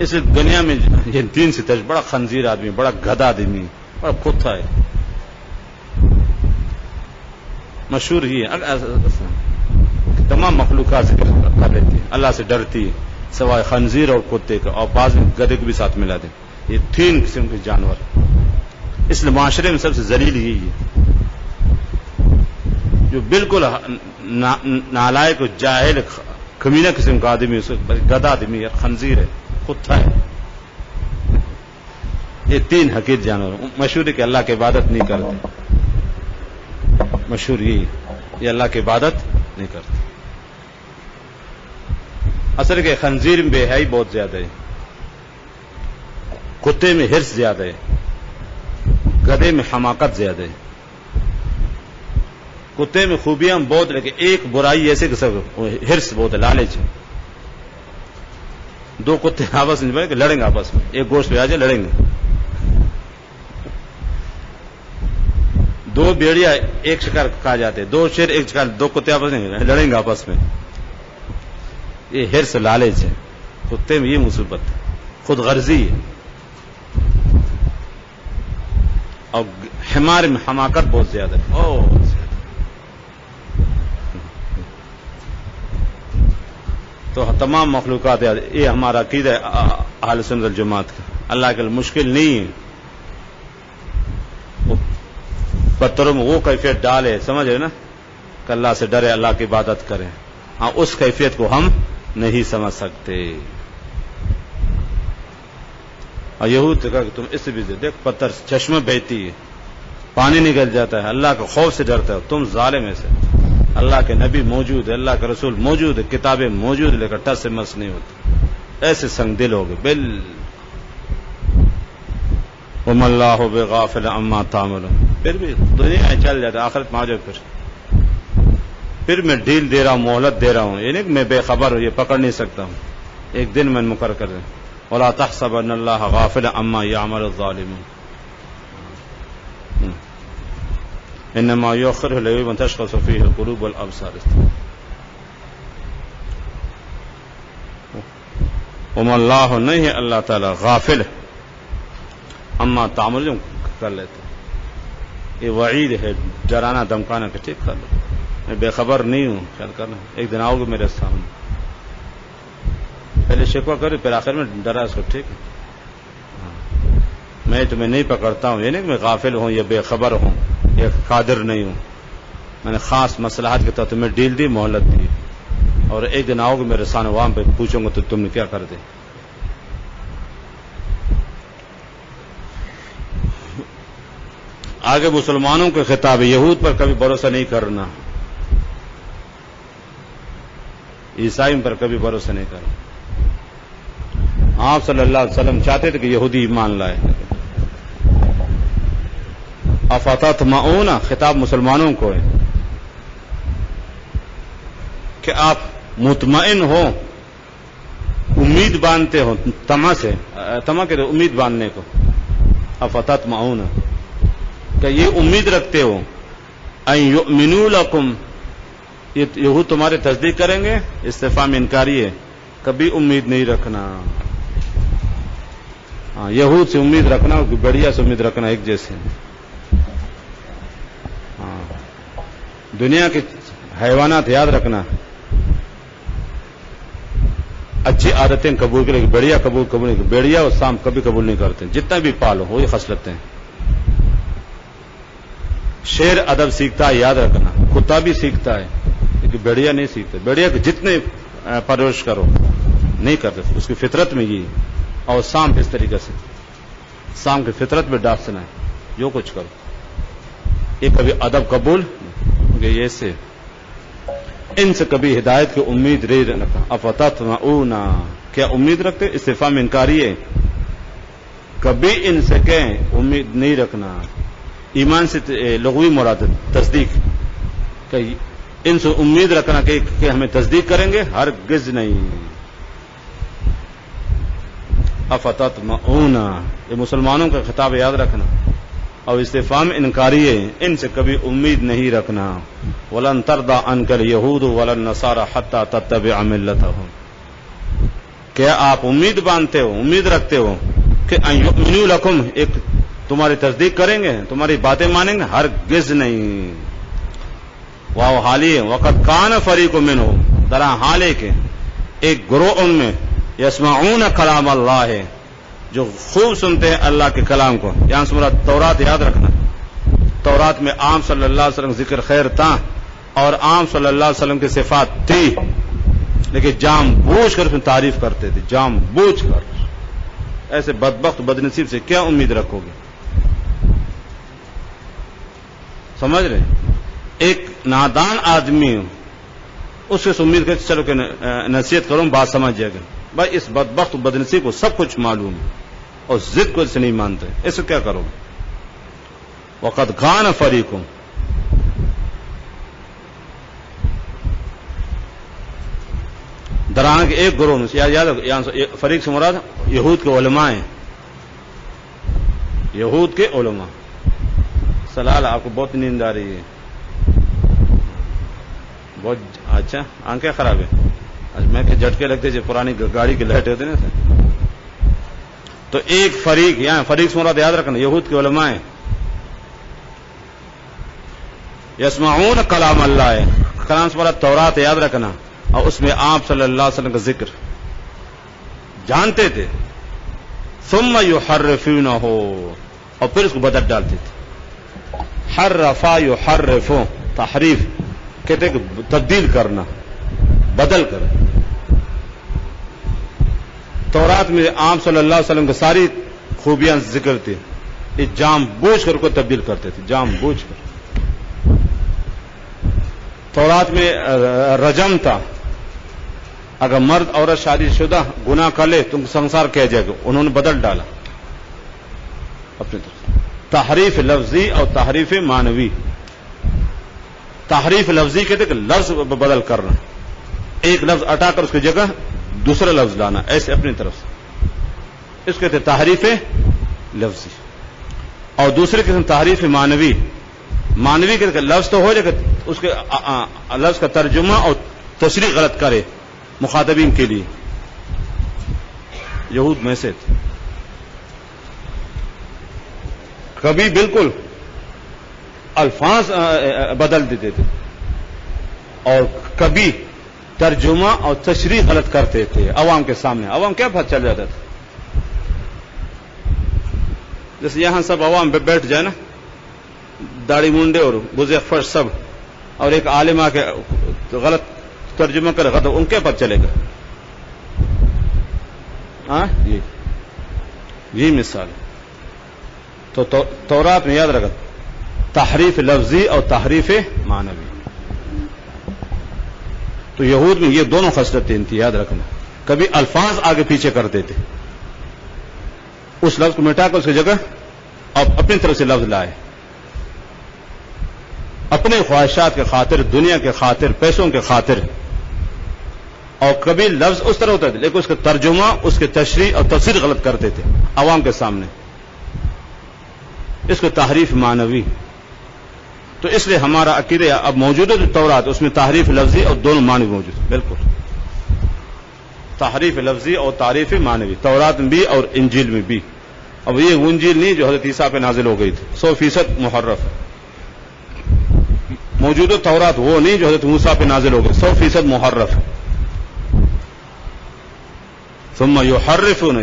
اس دنیا میں یہ تین سے تج بڑا خنزیر آدمی، بڑا گدھا آدمی، بڑا کتا ہے. مشہور ہی ہے، تمام مخلوقات ذکر کر لیتی ہے، اللہ سے ڈرتی ہے سوائے خنزیر اور کتے کا، اور بعض میں گدھے کو بھی ساتھ ملا دیں. یہ تین قسم کے جانور. اس لیے معاشرے میں سب سے ذلیل یہی ہے، جو بالکل نالائق، جاہل، کمینہ قسم کا آدمی، گدھا آدمی ہے، خنزیر ہے، کتا ہے. یہ تین حقیر جانور. مشہور ہے کہ اللہ کی عبادت نہیں کرتے، مشہور یہ اللہ کی عبادت نہیں کرتے. اصل کہ خنزیر میں بے حیائی بہت زیادہ ہے، کتے میں حرص زیادہ ہے، گدھے میں حماقت زیادہ ہے. کتے میں خوبیاں بہت، لیکن ایک برائی ایسے کہ سب حرص بہت ہے، لالچ ہے. دو کتے آپس میں کہ لڑیں گے، آپس میں ایک گوشت پہ آ جائے لڑیں گے. دو بیڑیا ایک شکار کھا جاتے، دو شیر ایک شکار، دو کتے آپس میں لڑیں گے آپس میں. یہ حرص لالچ ہے. کتے میں یہ مصیبت ہے، خود غرضی ہے. اور حمار میں حماقت بہت زیادہ ہے. تو تمام مخلوقات، یہ ہمارا عقیدہ ہے اہل سنت والجماعت کا. اللہ کے لیے مشکل نہیں ہے. پتھروں میں وہ کیفیت ڈالے، سمجھ رہے نا، کہ اللہ سے ڈرے، اللہ کی عبادت کریں. ہاں اس کیفیت کو ہم نہیں سمجھ سکتے. اور یہود کہا کہ تم اس سے بھی دیکھ پتھر چشمہ بہتی ہے، پانی نکل جاتا ہے، اللہ کے خوف سے ڈرتا ہے، تم ظالم ایسے. اللہ کے نبی موجود ہے، اللہ کے رسول موجود ہے، کتابیں موجود، لیکن ٹس سے مس نہیں ہوتی. ایسے سنگ دل ہو گئے. وَمَا اللَّهُ بِغَافِلٍ عَمَّا تَعْمَلُونَ. پھر بھی دنیا چل جاتا، آخرت میں آ جاؤ. پھر میں ڈیل دے رہا ہوں، مہلت دے رہا ہوں، یہ نہیں کہ میں بے خبر ہوں، یہ پکڑ نہیں سکتا ہوں. ایک دن میں مقرر کر دیں. وَلَا تَحْسَبَنَّ اللَّهَ غَافِلًا عَمَّا يَعْمَلُ الظَّالِمُونَ. انما يؤخره ليوم تشخص فيه القلوب والابصار. وما اللہ نہیں ہے اللہ تعالی غافل اما تعملون کر لیتے. یہ وعید ہے، ڈرانا دمکانا کہ ٹھیک کر لو، میں بے خبر نہیں ہوں، خیال کرنا ایک دن آؤ گے میرے سامنے. پہلے شکوہ کرے، پھر آخر میں ڈرا اس کو. ٹھیک ہے، میں تمہیں نہیں پکڑتا ہوں، یہ نہیں کہ میں غافل ہوں یا بے خبر ہوں یا قادر نہیں ہوں. میں نے خاص مصلحت کے طور تمہیں ڈیل دی، مہلت دی، اور ایک دن آؤ گے میرے سامنے، وہاں پہ پوچھوں گا تو تم نے کیا کر دے. آگے مسلمانوں کے خطاب، یہود پر کبھی بھروسہ نہیں کرنا، عیسائی پر کبھی بھروسہ نہیں کرنا. آپ صلی اللہ علیہ وسلم چاہتے تھے کہ یہودی ایمان لائے. افتطمعون، خطاب مسلمانوں کو ہے کہ آپ مطمئن ہو، امید باندھتے ہو، طمع سے، طمع کے امید باندھنے کو. افتطمعون، کہ یہ امید رکھتے ہو، ان یؤمنوا لکم، یہ یہود تمہارے تصدیق کریں گے. استفہام انکاری ہے، کبھی امید نہیں رکھنا. یہود سے امید رکھنا، بڑھیا سے امید رکھنا ایک جیسے. دنیا کے حیوانات یاد رکھنا، اچھی عادتیں قبول کریں، بڑھیا قبول نہیں، بڑھیا اور سام کبھی قبول نہیں کرتے، جتنا بھی پالو وہی خصلتیں. شیر ادب سیکھتا ہے، یاد رکھنا، کتا بھی سیکھتا ہے لیکن بڑھیا نہیں سیکھتا. بڑھیا کہ جتنے پرورش کرو نہیں کرتے، اس کی فطرت میں یہ. اور سام اس طریقے سے، سام کی فطرت میں ڈانسنا ہے، جو کچھ کرو یہ کبھی ادب قبول یہ سے. ان سے کبھی ہدایت کی امید نہیں رکھا. افتطمعون، کیا امید رکھتے؟ استفہام انکاری ہے، کبھی ان سے کہیں امید نہیں رکھنا. ایمان سے لغوی مراد تصدیق، کہ ان سے امید رکھنا کہ ہمیں تصدیق کریں گے، ہرگز نہیں. افتطمعون، یہ مسلمانوں کا خطاب یاد رکھنا. اور استفہام انکاری ہے، ان سے کبھی امید نہیں رکھنا. ولن ترضى عنك اليهود ولا النصارى حتى تتبع ملتهم. کیا آپ امید باندھتے ہو، امید رکھتے ہو کہ ان یؤمنوا لکم، ایک تمہاری تصدیق کریں گے، تمہاری باتیں مانیں گے؟ ہرگز نہیں. واو حالی ہے. وقد کان فریق منهم، درا حال ہے کہ ایک گروہ ان میں یسمعون کلام اللہ ہے، جو خوب سنتے ہیں اللہ کے کلام کو. یہاں سے مراد تورات یاد رکھنا. تورات میں عام صلی اللہ علیہ وسلم ذکر خیر تھا اور عام صلی اللہ علیہ وسلم کی صفات تھی، لیکن جام بوجھ کر اس میں تعریف کرتے تھے، جام بوجھ کر. ایسے بدبخت بدنصیب سے کیا امید رکھو گے؟ سمجھ رہے؟ ایک نادان آدمی اس سے امید کر چلو کہ نصیحت کروں، بات سمجھ جائے گا. بھائی اس بدبخت بدنصیب کو سب کچھ معلوم ہے اور ضد کو اسے نہیں مانتے، اس سے کیا کرو گے؟ وقد کان فریق، دران کے ایک گروہ میں یاد فریق سے مراد یہود کے علماء ہیں. یہود کے علماء. سلال آپ کو بہت نیند آ رہی ہے، بہت اچھا. آنکھیں خراب ہے؟ میں کہ جھٹکے لگتے جو پرانی گاڑی کی لائٹ ہوتے نا. تو ایک فریق، یہاں فریق سے مراد یاد رکھنا یہود کے علماء ہیں. یسمعون کلام اللہ ہے، کلام سے مراد تورات یاد رکھنا، اور اس میں آپ صلی اللہ علیہ وسلم کا ذکر جانتے تھے. ثم یحرفونہ، اور پھر اس کو بدل ڈالتے تھے. حرفا یحرف، تحریف کہتے کہ تبدیل کرنا، بدل کر. تورات میں آپ صلی اللہ علیہ وسلم کی ساری خوبیاں ذکر تھی، یہ جام بوجھ کر کو تبدیل کرتے تھے، جام بوجھ کر. تورات میں رجم تھا، اگر مرد عورت شادی شدہ گناہ کر لے تو سنسار کہہ جائے گا، انہوں نے بدل ڈالا اپنی طرف. تحریف لفظی اور تحریف معنوی. تحریف لفظی کہتے کہ لفظ بدل کرنا، ایک لفظ ہٹا کر اس کی جگہ دوسرا لفظ لانا، ایسے اپنی طرف سے، اس کہتے تحریف لفظی. اور دوسری قسم تحریف معنوی. معنوی کہتے کہ لفظ تو ہو جائے کہ اس کے لفظ کا ترجمہ اور تشریح غلط کرے مخاطبین کے لیے. یہود میں سے تھے، کبھی بالکل الفاظ بدل دیتے تھے اور کبھی ترجمہ اور تشریح غلط کرتے تھے عوام کے سامنے. عوام کیا پتہ چل جاتا تھا؟ جیسے یہاں سب عوام بیٹھ جائے نا، داڑھی منڈے اور گزے فرش سب، اور ایک عالم آ کے غلط ترجمہ کرے گا تو ان کے پتہ چلے گا. ہاں یہی مثال ہے. تو تورات میں یاد رکھا تحریف لفظی اور تحریف معنوی. تو یہود میں یہ دونوں خصلتیں تھیں، یاد رکھنا. کبھی الفاظ آگے پیچھے کر دیتے، اس لفظ کو مٹا کر اس کی جگہ اب اپنی طرف سے لفظ لائے، اپنے خواہشات کے خاطر، دنیا کے خاطر، پیسوں کے خاطر. اور کبھی لفظ اس طرح ہوتا تھا لیکن اس کا ترجمہ، اس کے تشریح اور تفسیر غلط کرتے تھے عوام کے سامنے. اس کو تحریف معنوی. تو اس لیے ہمارا عقیدہ اب موجود ہے جو تورات، اس میں تحریف لفظی اور دونوں معنوی موجود ہے. بالکل تحریف لفظی اور تعریف معنوی تورات میں بھی اور انجیل میں بھی. اب یہ انجیل نہیں جو حضرت عیسیٰ پہ نازل ہو گئی تھی 100% محرف موجود ہے. تورات وہ نہیں جو حضرت موسیٰ پہ نازل ہو گئی 100% محرف. ثم یحرفون.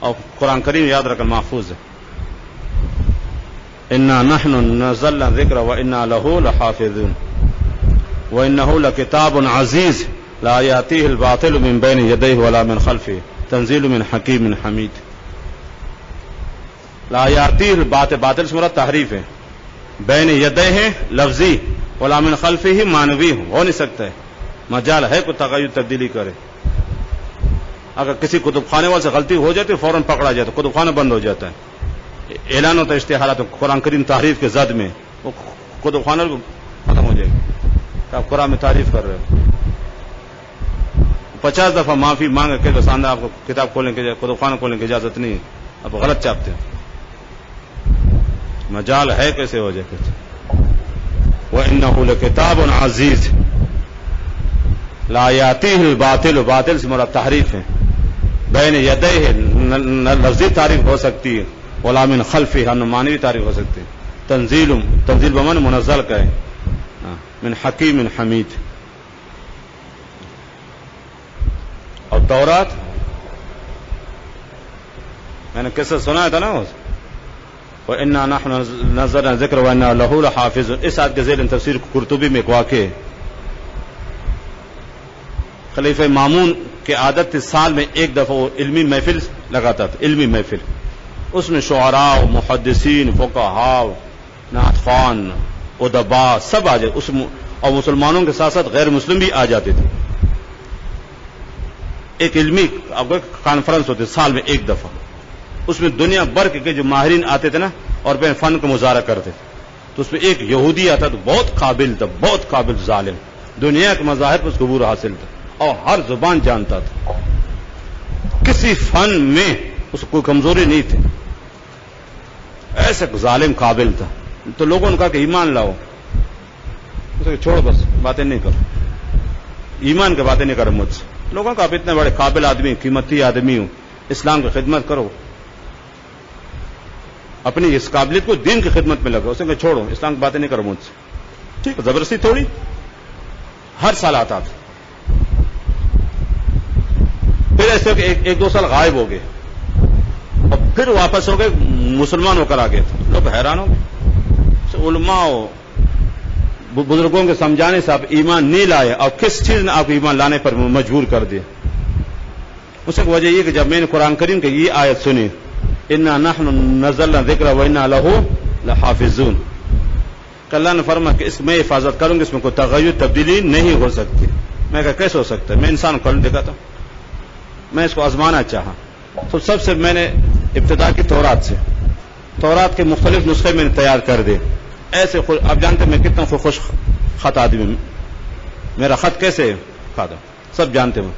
اور قرآن کریم یاد رکھنا محفوظ ہے. انا نحن نزلنا الذکر وانا له لحافظون وانه لکتاب عزیز لا یاتیہ الباطل من بین یدیہ ولا من خلفہ تنزیل من حکیم حمید. لا یاتیہ الباطل، باطل سے مراد تحریف ہے. بین یدیہ لفظی، ولا من خلفہ معنوی ہو نہیں سکتا ہے. مجال ہے کوئی تغیر تبدیلی کرے. اگر کسی کتب خانے والے سے غلطی ہو جاتی فوراً پکڑا جاتا، کتب خانہ بند ہو جاتا ہے. اعلان ہوتا ہے اشتہارات قرآن کریم تحریف کے زد میں، وہ کتب خانہ ختم ہو جائے گی کہ آپ قرآن میں تعریف کر رہے ہو. 50 دفعہ معافی مانگ کے بس آپ کو کتاب کھولنے کی، کتب خانہ کھولنے کی اجازت نہیں، اب غلط چاپتے ہیں. مجال ہے کیسے ہو جائے کچھ. وَإِنَّهُ لَكِتَابٌ عَزِيزٌ لا یاتیہ الباطل، باطل سے مراد تحریف ہے. بین یدیہ لفظی تعریف ہو سکتی ہے، ولا من خلفہ معنوی تعریف ہو سکتی ہے. تنزیل بمن منزل کا ہے، من حکیم حمید. اور تورات میں نے قصہ سنا تھا نا، وَإِنَّا نَحْنُ نَزَّلْنَا الذِّكْرَ وَإِنَّا لَهُ لَحَافِظُونَ. اس آیت کے ذیل تفسیر قرطبی میں ایک واقع ہے. خلیفہ مامون کی عادت تھی سال میں ایک دفعہ وہ علمی محفل لگاتا تھا. علمی محفل، اس میں شعراء، محدثین، فقہاء، نعت خوان، ادباء سب آ جائے اس، اور مسلمانوں کے ساتھ ساتھ غیر مسلم بھی آ جاتے تھے. ایک علمی کانفرنس ہوتی سال میں ایک دفعہ. اس میں دنیا بھر کے جو ماہرین آتے تھے نا اور اپنے فن کا مظاہرہ کرتے تھے. تو اس میں ایک یہودی آتا تو بہت قابل تھا، بہت قابل ظالم، دنیا کے مذاہب پر اس کو عبور حاصل تھا اور ہر زبان جانتا تھا. کسی فن میں اس کو کوئی کمزوری نہیں تھی، ایسے ظالم قابل تھا. تو لوگوں نے کہا کہ ایمان لاؤ. چھوڑو بس باتیں نہیں کرو، ایمان کی باتیں نہیں کرو مجھ سے. لوگوں کا آپ اتنے بڑے قابل آدمی، قیمتی آدمی ہوں، اسلام کی خدمت کرو، اپنی اس قابلیت کو دین کی خدمت میں لگو. اس نے چھوڑو اسلام کی باتیں نہیں کرو مجھ سے. ٹھیک ہے، زبردستی تھوڑی. ہر سال آتا تھا. پھر ایسے کہ ایک دو سال غائب ہو گئے. اب پھر واپس ہو گئے مسلمان ہو کر آ گئے تھے. لوگ حیران ہو گئے. علماء بزرگوں کے سمجھانے سے آپ ایمان نہیں لائے اور کس چیز نے آپ کو ایمان لانے پر مجبور کر دیا؟ اس کی وجہ یہ کہ جب میں نے قرآن کریم کی یہ آیت سنی انا نحن نزلنا الذکر وانا لہ لحافظون کہ اللہ نے فرمایا کہ اس میں حفاظت کروں گا, اس میں کوئی تغیر تبدیلی نہیں ہو سکتی. میں کہا کیسے ہو سکتا ہے؟ میں انسان کو دیکھا تھا, میں اس کو آزمانا چاہا تو سب سے میں نے ابتدا کی تورات سے, تورات کے مختلف نسخے میں نے تیار کر دیے. ایسے اب جانتے میں کتنا خوش خط آدمی ہوں, میرا خط کیسے کھاتا سب جانتے ہوں.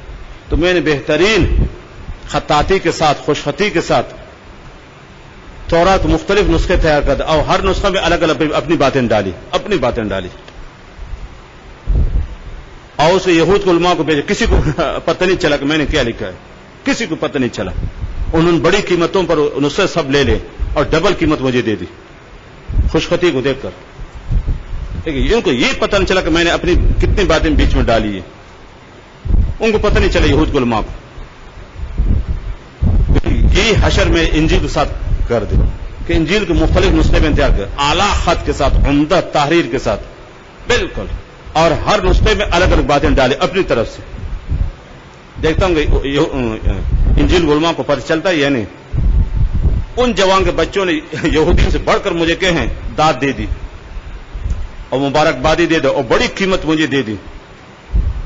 تو میں نے بہترین خطاطی کے ساتھ, خوش خطی کے ساتھ تورات مختلف نسخے تیار کر دے اور ہر نسخہ میں الگ الگ اپنی باتیں ڈالی اور اسے یہود کو علماء کو بھیجے. کسی کو پتہ نہیں چلا کہ میں نے کیا لکھا ہے, کسی کو پتہ نہیں چلا. انہوں نے بڑی قیمتوں پر نسخے سب لے لے اور ڈبل قیمت مجھے دے دی خوش خطی کو دیکھ کر. ان کو یہ پتہ نہیں چلا کہ میں نے اپنی کتنی باتیں بیچ میں ڈالی ہے. ان کو پتہ نہیں چلا یہود کو علماء کو. یہ حشر میں انجیل کے ساتھ کر دے کہ انجیل کے مختلف نسخے میں تیار کر, اعلیٰ خط کے ساتھ, عمدہ تحریر کے ساتھ بالکل, اور ہر نسخے میں الگ الگ باتیں ڈالے اپنی طرف سے. دیکھتا ہوں کہ انجیل علماء کو پتہ چلتا ہے یا نہیں. ان جوان کے بچوں نے یہودیوں سے بڑھ کر مجھے کہیں داد دے دی اور مبارکبادی دے دو اور بڑی قیمت مجھے دے دی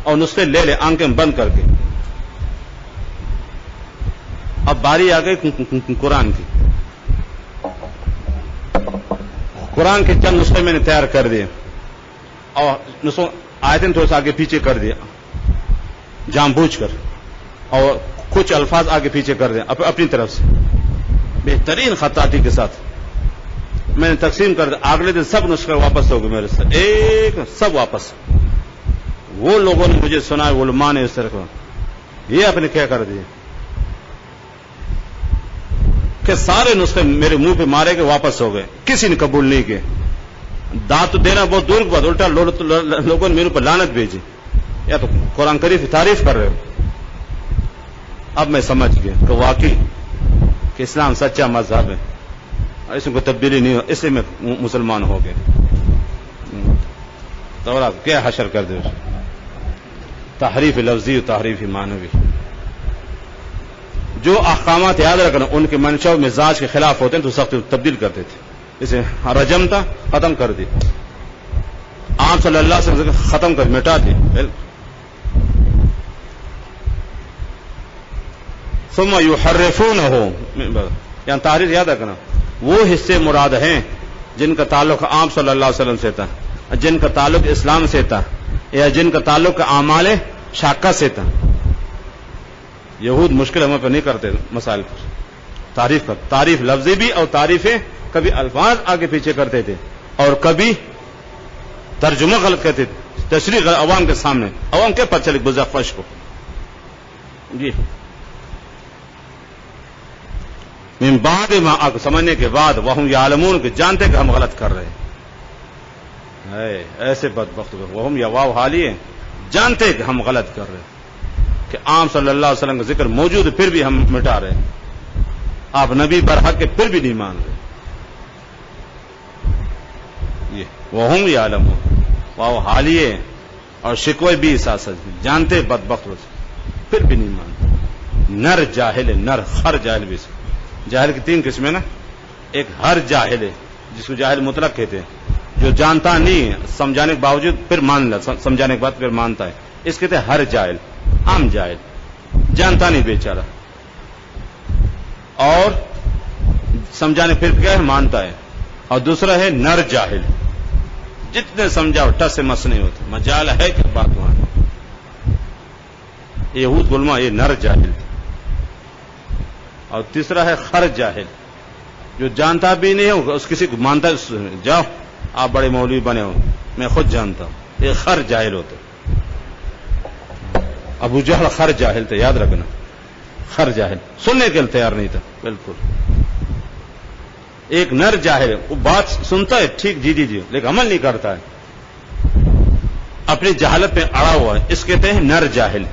اور نسخے لے لے آنکھیں بند کر کے. اب باری آ گئی قرآن کی. قرآن کے چند نسخے میں نے تیار کر دیے اور آیتیں تھوڑا سا آگے پیچھے کر دیا جان بوجھ کر, اور کچھ الفاظ آگے پیچھے کر دیں اپنی طرف سے بہترین خطاطی کے ساتھ میں نے تقسیم کر دیا. اگلے دن سب نسخے واپس ہو گئے میرے سے, ایک سب واپس. وہ لوگوں نے مجھے سنا, علماء نے اس طرح کو یہ آپ نے کیا کر دیا کہ سارے نسخے میرے منہ پہ مارے کے واپس ہو گئے, کسی نے قبول نہیں کیے. داد تو دینا بہت دور کی بات, الٹا لوگوں نے میرے پر لعنت بھیجی. یا تو قرآن کریم کی تعریف کر رہے ہو. اب میں سمجھ گیا کہ واقعی کہ اسلام سچا مذہب ہے اور اس میں کوئی تبدیلی نہیں ہو, اس لیے میں مسلمان ہو گئے. تو کیا حشر کر دے, تحریف لفظی و تحریف معنوی. جو احکامات یاد رکھنا ان کے منشا و مزاج کے خلاف ہوتے ہیں تو سخت تبدیل کرتے تھے. جیسے رجم تھا, ختم کر دی. آپ صلی اللہ علیہ وسلم ختم کر مٹا دی. ثم یحرفونہ, یہاں تحریر یاد رکھنا, وہ حصے مراد ہیں جن کا تعلق آپ صلی اللہ علیہ وسلم سے تھا, جن کا تعلق اسلام سے تھا, یا جن کا تعلق اعمال شاقہ سے تھا. یہود مشکل ہمیں پہ نہیں کرتے مسائل پر. تعریف کر, تعریف لفظی بھی اور تعریفیں کبھی الفاظ آگے پیچھے کرتے تھے اور کبھی ترجمہ غلط کرتے تھے, تشریح غلط عوام کے سامنے. عوام کے پتہ چلے گزافش کو. جی من بعد ما سمجھنے کے بعد وہم یعلمون کہ جانتے کہ ہم غلط کر رہے ہیں. ایسے بدبخت وہم یا واو حالی ہیں, جانتے کہ ہم غلط کر رہے ہیں کہ آپ صلی اللہ علیہ وسلم کا ذکر موجود ہے پھر بھی ہم مٹا رہے ہیں. آپ نبی برحق کے پھر بھی نہیں مان رہے. یہ وہم یعلمون واو حالی ہے اور شکوے بھی ساتھ جانتے بدبخت پھر بھی نہیں مانتے. نر جاہل, نر خر جاہل بھی. جاہل کی تین قسمیں نا, ایک ہر جاہل ہے جس کو جاہل مطلق کہتے ہیں, جو جانتا نہیں سمجھانے کے باوجود پھر مان لا, سمجھانے کے بعد پھر مانتا ہے, اس کہتے ہیں ہر جاہل. عام جاہل جانتا نہیں بیچارہ, اور سمجھانے پھر کیا ہے مانتا ہے. اور دوسرا ہے نر جاہل, جتنے سمجھاؤ ٹس سے مس نہیں ہوتے, مجال ہے کہ بات وہاں. یہود علماء یہ نر جاہل. اور تیسرا ہے خر جاہل, جو جانتا بھی نہیں ہو, اس کسی کو مانتا ہے, جاؤ آپ بڑے مولوی بنے ہو, میں خود جانتا ہوں. یہ خر جاہل ہوتے. ابو جہل خر جاہل تھے, یاد رکھنا. خر جاہل سننے کے لیے تیار نہیں تھا بالکل. ایک نر جاہل, وہ بات سنتا ہے ٹھیک, جی جی جی, لیکن عمل نہیں کرتا ہے, اپنی جہالت میں اڑا ہوا ہے. اس کہتے ہیں نر جاہل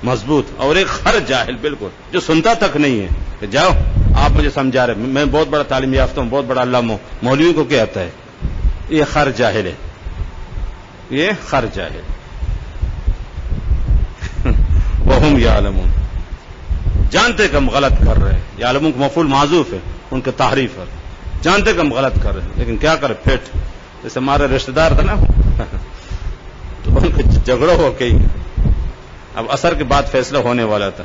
مضبوط. اور ایک خر جاہل بالکل, جو سنتا تک نہیں ہے کہ جاؤ آپ مجھے سمجھا رہے میں بہت بڑا تعلیم یافتہ ہوں، بہت بڑا علامہ ہوں، مولوی کو کیا آتا ہے؟ یہ خر جاہل ہے، یہ خر جاہل وہم یعلمون، جانتے کہ ہم غلط کر رہے ہیں، یعلمون کا مفعول معذوف ہے ان کے تحریف پر، جانتے کہ ہم غلط کر رہے ہیں لیکن کیا کرے پھٹ، جیسے ہمارے رشتہ دار تھا نا تو ان کو جھگڑا ہو کے اب عصر کے بعد فیصلہ ہونے والا تھا،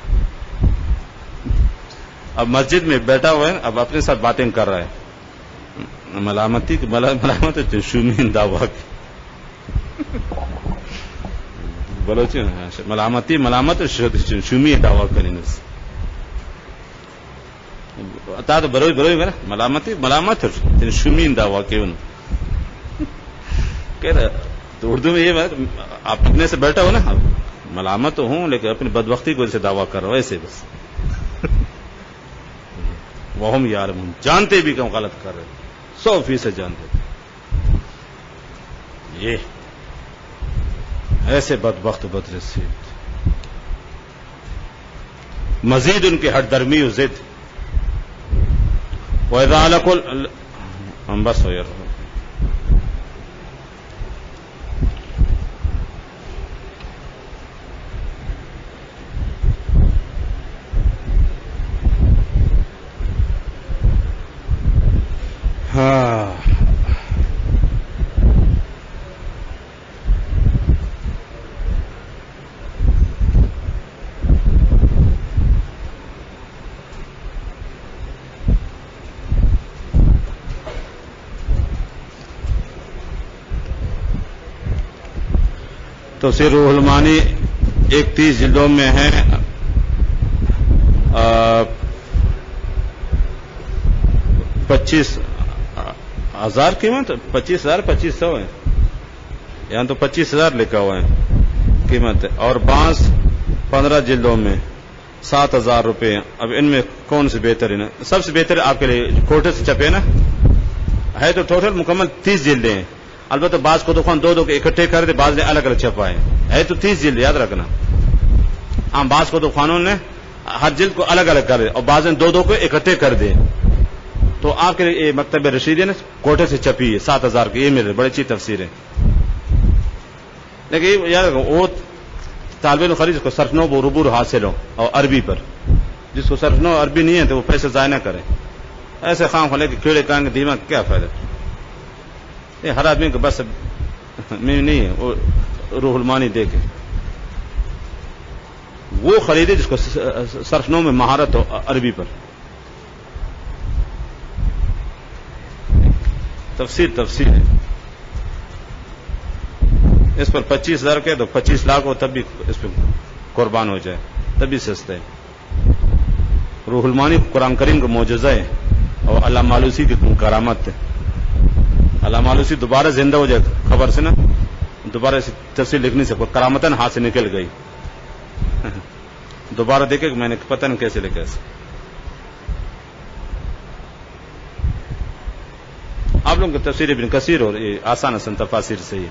اب مسجد میں بیٹھا ہوا ہے، اب اپنے ساتھ باتیں کر رہا ہے، ملامت شومین دعویٰ کی بلوچی ملامت شومی دعویٰ کریں تا تو بروئی نا ملامت شومین دعویٰ کی ان کہہ رہا تو اردو میں یہ بات آپ اپنے سے بیٹھا ہو نا، ملامت تو ہوں لیکن اپنی بدبختی کو اسے دعویٰ کر رہا ہو ایسے بس وہم یعلمون، جانتے بھی کہ ہم غلط کر رہے ہیں، 100% جانتے، یہ ایسے بدبخت بدنصیب، مزید ان کی ہٹ درمی و ضد، وَإِذَا لَقُوا ہم بس ہو یار تفسیر روح المعانی 31 جلدوں میں ہے، 25,000 قیمت، 25,000 2500 ہے، یہاں تو 25,000 لکھا ہوا ہے قیمت ہے، اور بانس 15 جلدوں میں 7,000 روپے۔ اب ان میں کون سے بہتر ہے نا؟ سب سے بہتر آپ کے لیے کوٹے سے چھپے نا، ہے تو ٹوٹل مکمل 30 جلدیں ہیں، البتہ بعض کو دکان دو کے اکٹھے کر دے، بعض نے الگ الگ چھپائے، ہے تو 30 جلد یاد رکھنا، ہاں بعض کو دکانوں نے ہر جلد کو الگ الگ کر دے اور بعض نے دو کو اکٹھے کر دے، تو آپ کے لیے مکتب رشید نے کوٹے سے چھپی ہے 7,000 کی، یہ میرے بڑی اچھی تفسیر ہے، لیکن یاد رکھو وہ طالب علم خرید کو صرف نو عبور حاصل ہو اور عربی پر، جس کو صرف نو عربی نہیں ہے تو وہ پیسے ضائع نہ کرے، ایسے خام خلے کے کیڑے کان کے دماغ کیا فائدہ، یہ ہر آدمی کو بس میں نہیں ہے وہ روح المعانی دیکھے، وہ خریدے جس کو صرف نو میں مہارت ہو عربی پر، تفسیر ہے، اس پر 25,000 کے تو 25 لاکھ ہو تب بھی اس پہ قربان ہو جائے، تب بھی سستا ہے۔ روح المعانی قرآن کریم کا معجزہ ہے اور علامہ آلوسی کی کرامت ہے، علامہ آلوسی دوبارہ زندہ ہو جائے خبر سے نا، دوبارہ ایسی تفسیر لکھنے سے کوئی کرامتاً ہاتھ سے نکل گئی، دوبارہ دیکھے کہ میں نے پتہ نہیں کیسے لکھا ایسے۔ آپ لوگوں کی تفسیر ابن کثیر اور یہ آسان آسان تفاسیر سے ہی،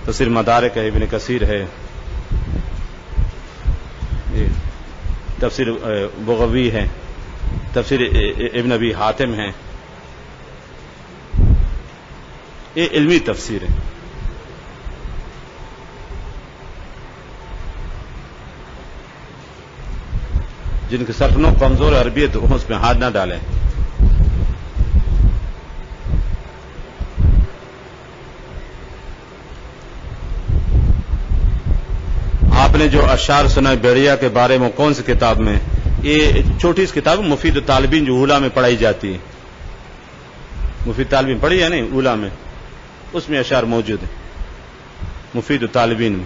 تفسیر مدارک ہے، ابن کثیر ہے، تفسیر بغوی ہے، تفسیر ابن ابی حاتم ہے، یہ علمی تفسیر ہے۔ جن کے صرف نو کمزور عربی ہے تو اس میں ہاتھ نہ ڈالیں۔ آپ نے جو اشعار سنا بیڑیا کے بارے میں کون سی کتاب میں؟ یہ چھوٹی سی کتاب مفید الطالبین جو اولا میں پڑھائی جاتی ہے، مفید طالبین پڑھی ہے نہیں اولا میں، اس میں اشعار موجود ہیں مفید الطالبین میں۔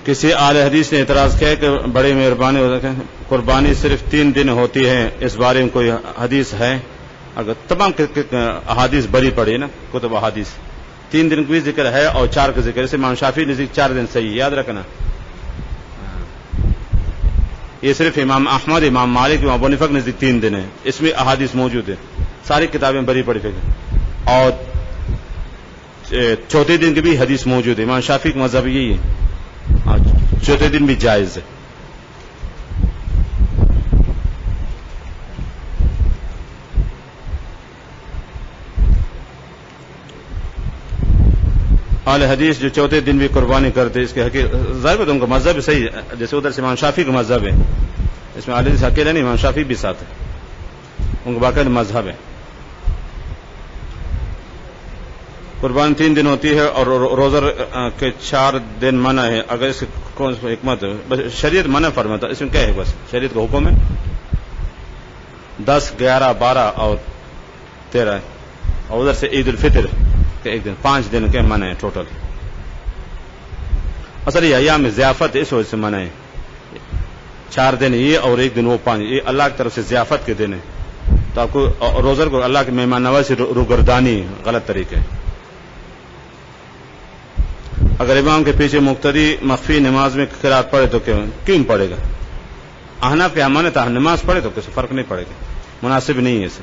کسی اعلی حدیث نے اعتراض کیا کہ بڑی مہربانی ہو سکے قربانی صرف 3 دن ہوتی ہے، اس بارے میں کوئی حدیث ہے؟ اگر تمام احادیث بری پڑی نا کتب احادیث، 3 دن کا بھی ذکر ہے اور 4 کا ذکر، جیسے امام شافعی نزدیک 4 دن صحیح، یاد رکھنا یہ صرف امام احمد، امام مالک، امام ابو حنیفہ کے نزدیک 3 دن ہے، اس میں احادیث موجود ہے، ساری کتابیں بری پڑی فقہ، اور چوتھے دن کی بھی حدیث موجود ہے، امام شافعی کا مذہب یہی ہے، چوتھے دن بھی جائز ہے۔ اہل حدیث جو چوتھے دن بھی قربانی کرتے، اس کے حقیقت ظاہر ہے ان کا مذہب صحیح ہے، جیسے ادھر سے امام شافعی کا مذہب ہے، اس میں اہل حدیث اکیلے نہیں، امام شافعی بھی ساتھ ہے، ان کا باقاعدہ مذہب ہے۔ قربانی 3 دن ہوتی ہے اور روزہ کے 4 دن منع ہے، اگر اس کون سی حکمت ہے؟ بس شریعت منع فرماتا، اس میں کیا ہے؟ بس شریعت کا حکم ہے 10، 11، 12 اور 13 ہے، اور ادھر سے عید الفطر کہ 1 دن، 5 دن کے منع ہے ٹوٹل۔ اصل یہ ایام ضیافت ہے، اس وجہ سے منع ہے، 4 دن یہ اور 1 دن وہ 5، یہ اللہ کی طرف سے ضیافت کے دن ہے، تو آپ کو روزہ کو اللہ کے مہمان نوازی سے روگردانی غلط طریقے۔ اگر امام کے پیچھے مقتدی مخفی نماز میں قرات پڑھے تو کیوں پڑھے گا؟ احناف کے امانت نماز پڑھے تو کسی فرق نہیں پڑے گا، مناسب نہیں ہے اسے۔